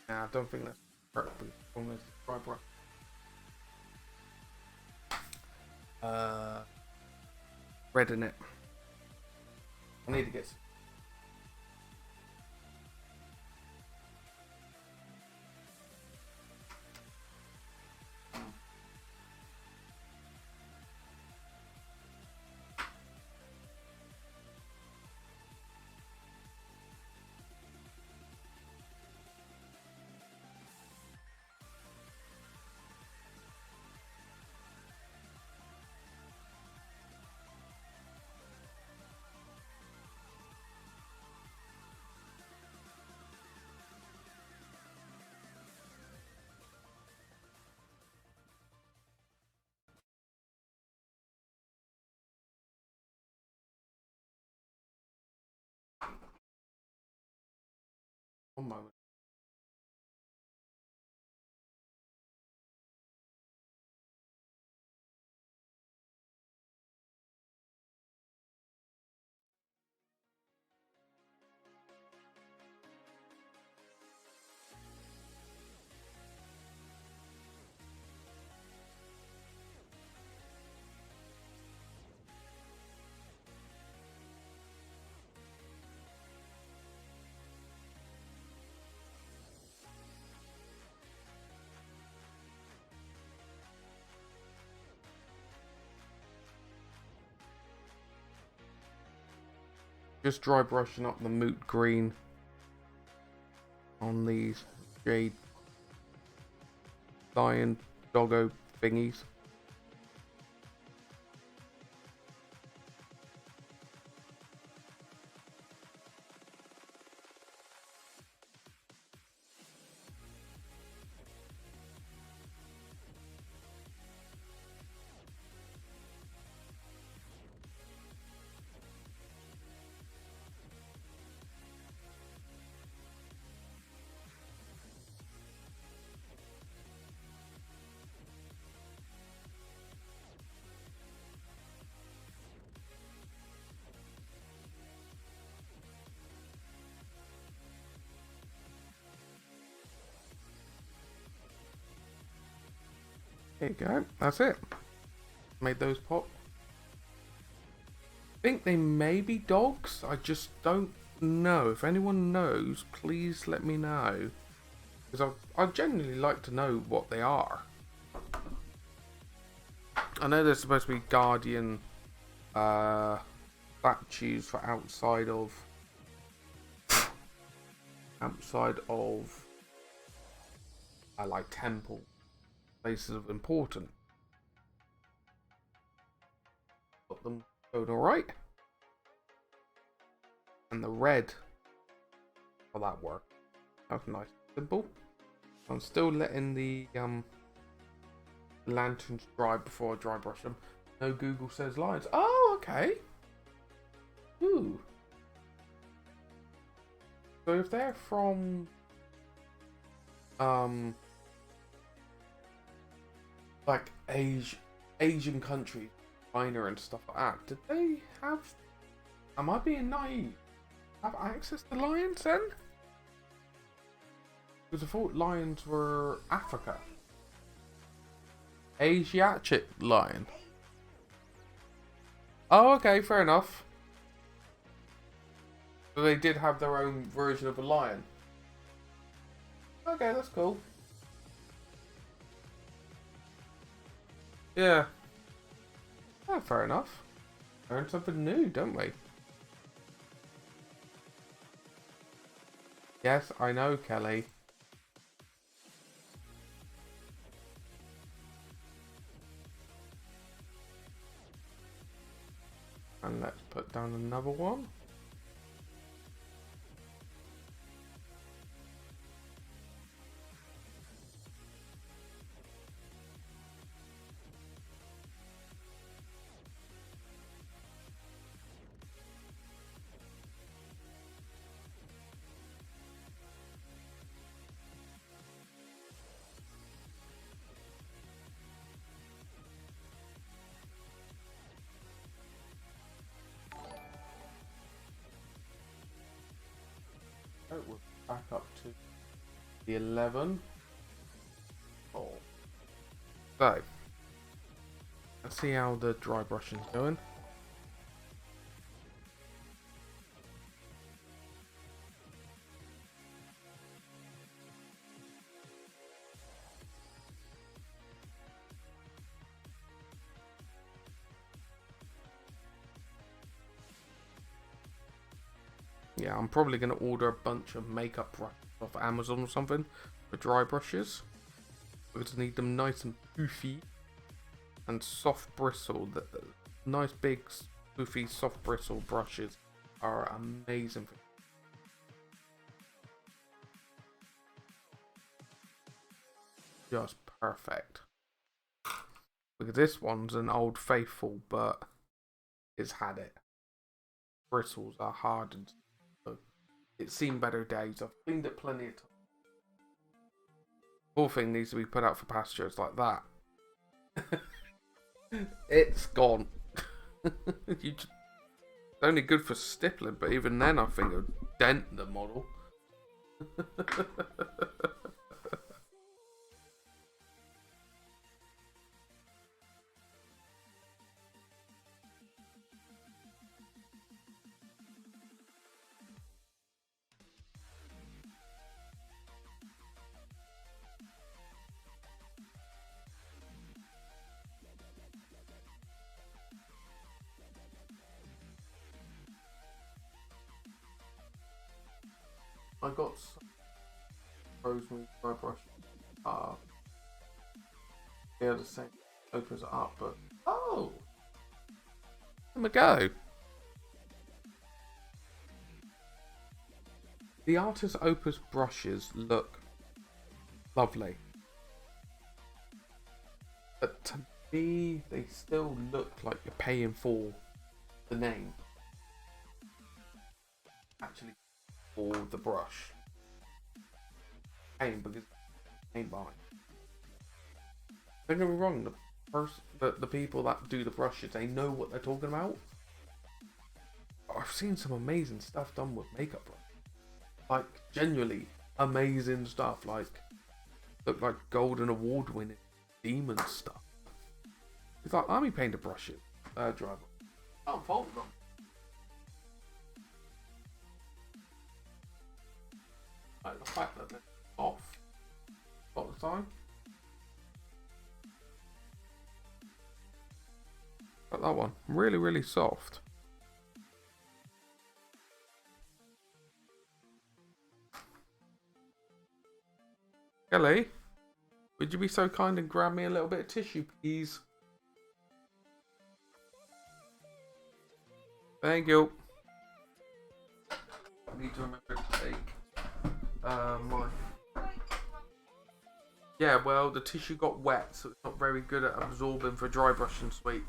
Nah, I don't think that's correct on this dry brush. Red in it. I need to get some. One moment. Just dry brushing up the moot green on these jade cyan doggo thingies. There you go, that's it. Made those pop. I think they may be dogs, I just don't know. If anyone knows, please let me know. Because I'd genuinely like to know what they are. I know they're supposed to be guardian statues for outside of like temple places of importance. Got them going alright. And the red for that work. That's nice and simple. I'm still letting the lanterns dry before I dry brush them. No Google says lines. Oh, okay. Ooh. So if they're from like Asian countries, China and stuff like that, did they have? Am I being naive? Have access to lions then? Because I thought lions were Africa. Asiatic lion. Oh, okay, fair enough. So they did have their own version of a lion. Okay, that's cool. Yeah. Oh, fair enough. Learn something new, don't we? Yes, I know, Kelly. And let's put down another one. Oh, we're back up to the 11. Oh. So, let's see how the dry brushing's going. Yeah, I'm probably going to order a bunch of makeup brushes off Amazon or something for dry brushes. Because I need them nice and poofy and soft bristle. The nice big poofy soft bristle brushes are amazing. Just perfect. Because this one's an old faithful, but it's had it. Bristles are hardened. So it's seen better days. I've cleaned it plenty of times. Whole thing needs to be put out for pasture. It's like that. It's gone. It's only good for stippling, but even then I think it would dent the model. I got some rosemary dry brush. The other side opens it up, but oh, there we go. The Artist Opus brushes look lovely, but to me, they still look like you're paying for the name, actually, for the brush. Paying because name behind. Don't get me wrong, the people that do the brushes, they know what they're talking about. I've seen some amazing stuff done with makeup brushes. Like, genuinely amazing stuff. Like, look like Golden Award winning demon stuff. It's like army painter brushes. Driver. I don't fault them. Like the fact that they're off all the time. Like that one. Really, really soft. Kelly, would you be so kind and grab me a little bit of tissue, please? Thank you. I need to remember to take my... Yeah, well, the tissue got wet, so it's not very good at absorbing for dry brushing sweet.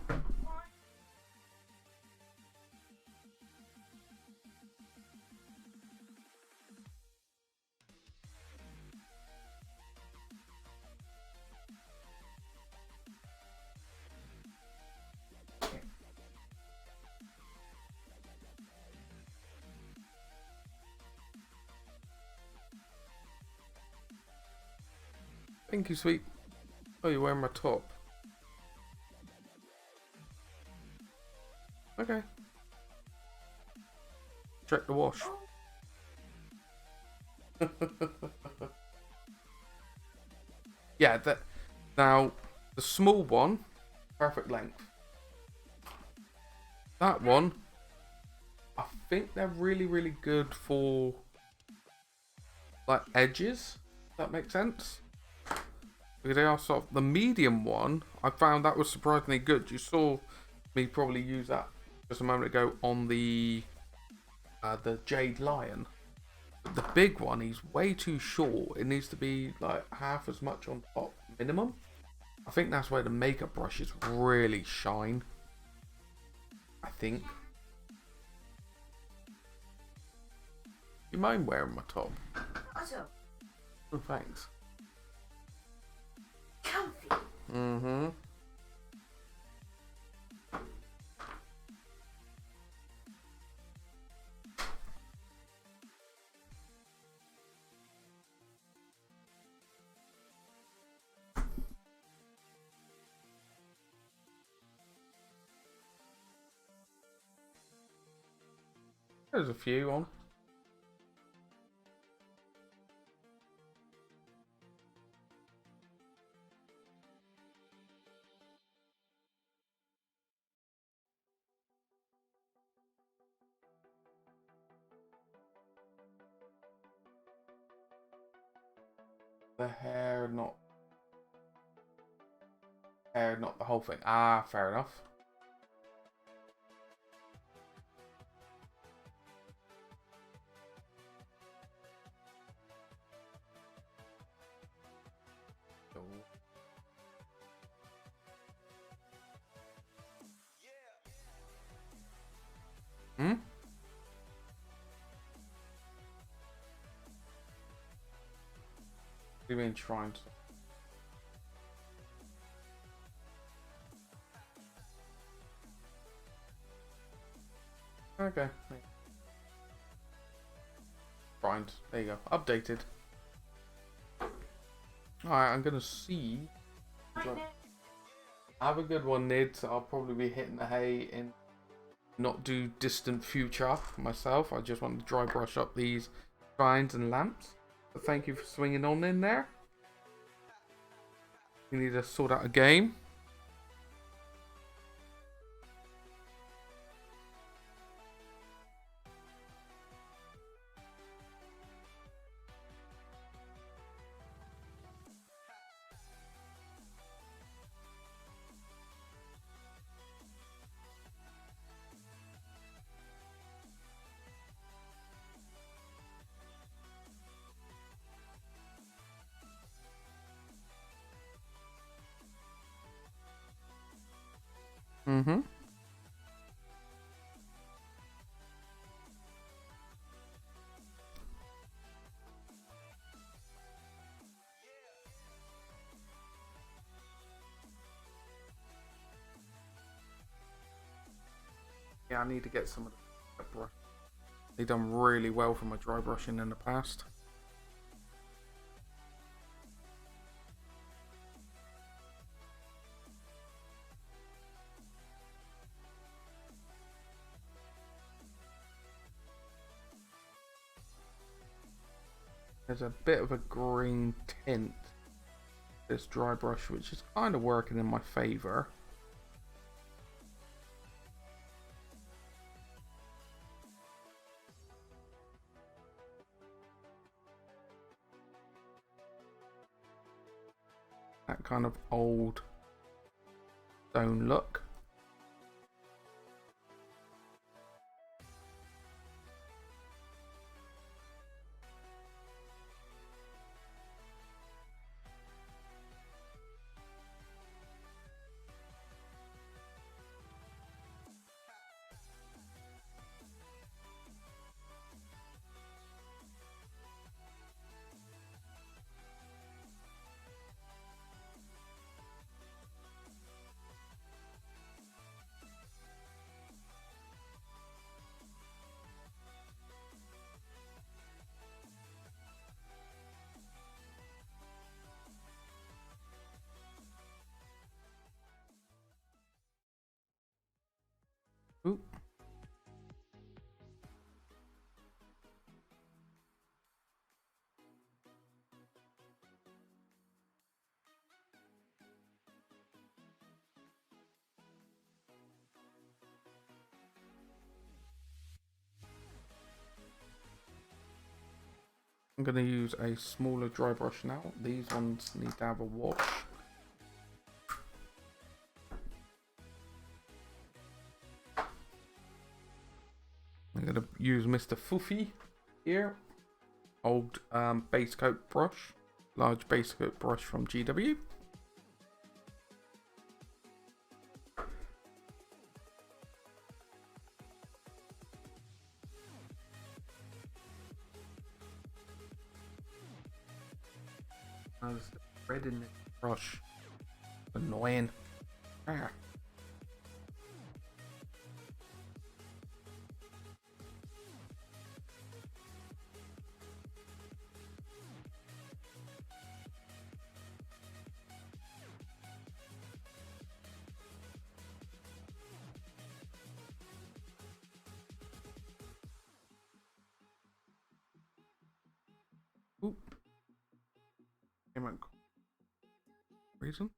Thank you, sweet. Oh, you're wearing my top. Okay. Check the wash. Yeah, that. Now, the small one, perfect length. That one, I think they're really, really good for like edges. If that makes sense. Because they are sort of the medium one. I found that was surprisingly good. You saw me probably use that just a moment ago on the Jade Lion. But the big one, he's way too short. It needs to be like half as much on top minimum. I think that's where the makeup brushes really shine. I think. You mind wearing my top? Otto. Oh, thanks. Comfy. Mm-hmm. There's a few on. The hair, not the whole thing. Ah, fair enough. Hmm? What do you mean trying to? Okay. Fine. There you go. Updated. Alright, I'm gonna see. Have a good one, Nid. I'll probably be hitting the hay in not do distant future myself. I just want to dry brush up these shrines and lamps. So thank you for swinging on in there. We need to sort out a game. Mm-hmm. Yeah, I need to get some of the brush. They've done really well for my dry brushing in the past. There's a bit of a green tint this dry brush, which is kind of working in my favor. That kind of old stone look. Oop. I'm going to use a smaller dry brush now. These ones need to have a wash. I'm going to use Mr. Foofy here. Old base coat brush. Large base coat brush from GW. There's red in this brush. Annoying. Ah. Oop. Came out. Reason.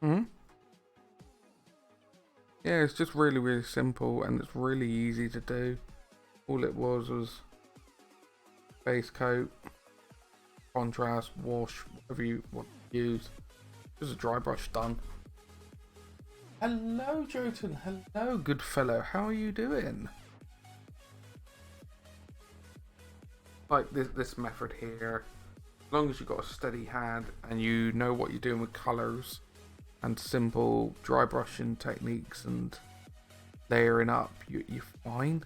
Hmm. Yeah, it's just really simple and it's really easy to do. All it was base coat, contrast, wash, whatever you want to use. Just a dry brush done. Hello, Jotun. Hello, good fellow. How are you doing? Like this method here, as long as you've got a steady hand and you know what you're doing with colours and simple dry brushing techniques and layering up, you're fine.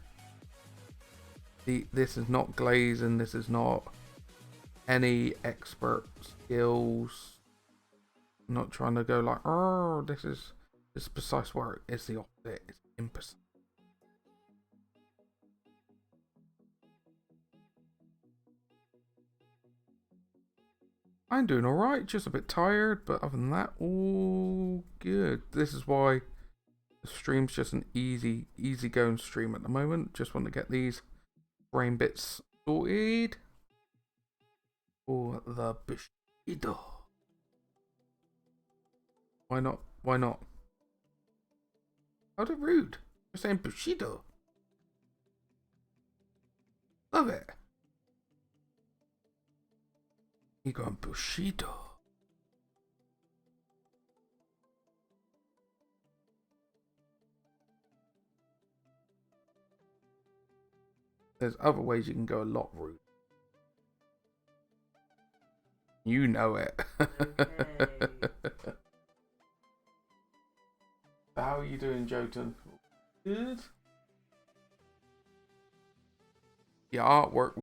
This is not glazing. This is not any expert skills. I'm not trying to go like, oh, this is precise work. It's the opposite. It's imprecise. I'm doing alright, just a bit tired, but other than that, all good. This is why the stream's just an easy going stream at the moment. Just want to get these brain bits sorted for the Bushido. Why not? Why not? How's it rude? You're saying Bushido. Love it. You going Bushido. There's other ways you can go a lot rude. You know it. Okay. How are you doing, Jotun? Good. Your artwork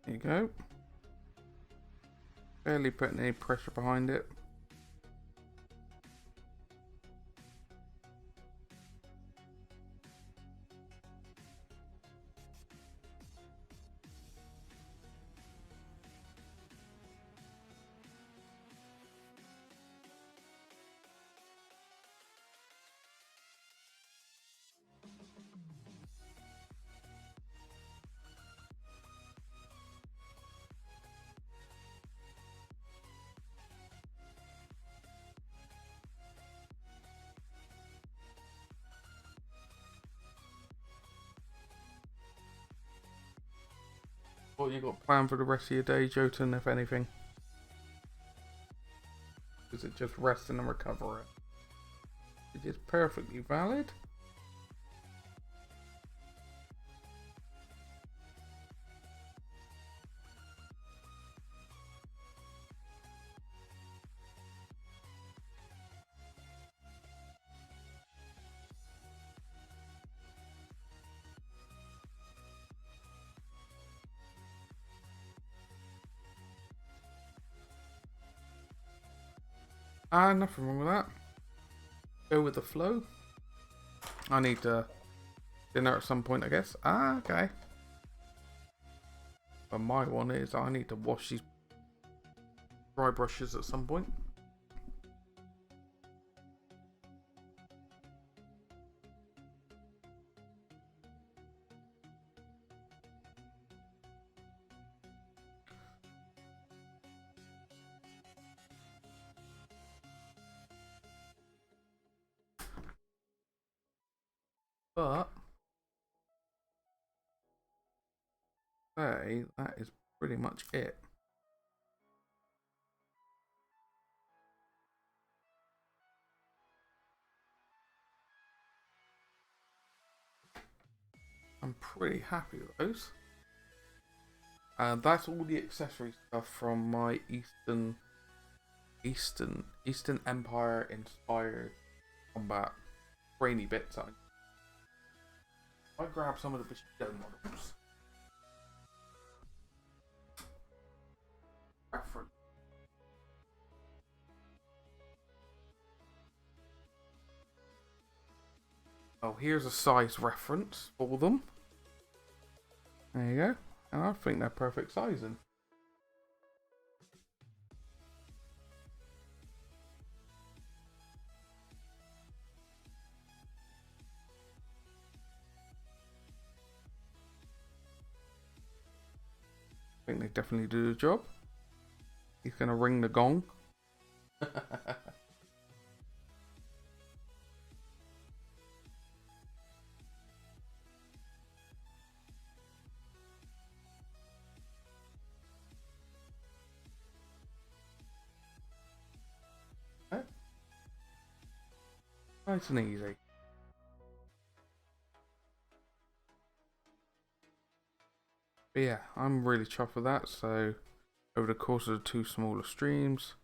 There you go. Barely putting any pressure behind it. What you got planned for the rest of your day, Jotun, if anything? Is it just resting and recovering? It is perfectly valid. Nothing wrong with that. Go with the flow. I need dinner at some point, I guess. Okay. But my one is I need to wash these dry brushes at some point. But say that is pretty much it. I'm pretty happy with those. And that's all the accessory stuff from my Eastern Empire inspired combat brainy bits. I grabbed some of the Bushido models. Reference. Oh, here's a size reference for them. There you go. And I think they're perfect sizing. I think they definitely do the job. He's gonna ring the gong. Okay. Nice and easy. But yeah, I'm really chuffed with that. So over the course of the two smaller streams,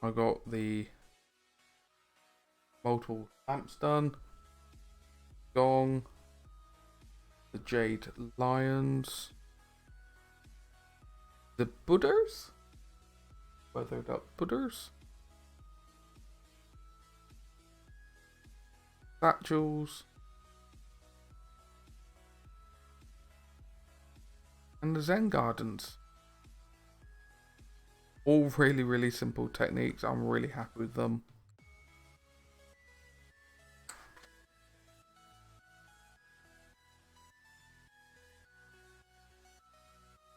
I got the multiple lamps done, gong, the jade lions, the Buddhas, weathered up Buddhas, satchels, and the Zen gardens. All really, really simple techniques. I'm really happy with them.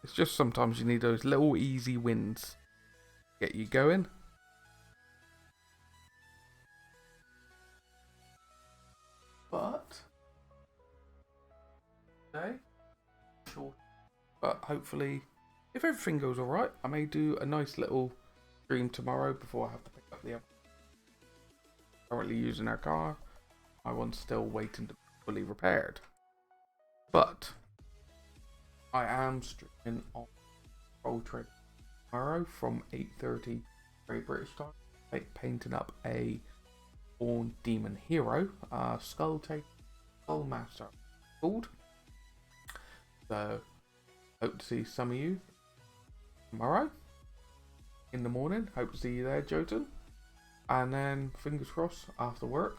It's just sometimes you need those little easy wins to get you going. But okay, short. But hopefully, if everything goes alright, I may do a nice little stream tomorrow before I have to pick up the other. Currently using our car. My one's still waiting to be fully repaired. But I am streaming on Roll Trade tomorrow from 8:30 Great British time. Painting up a Born Demon Hero, Skull Master. called. So, hope to see some of you tomorrow in the morning. Hope to see you there, Jotun. And then, fingers crossed, after work,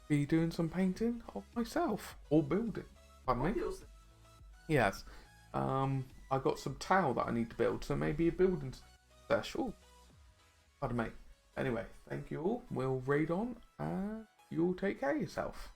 be doing some painting of myself or building. Pardon me. Yes. I got some tile that I need to build, so maybe a building sesh. Oh, pardon me. Anyway, thank you all. We'll raid on, and you'll take care of yourself.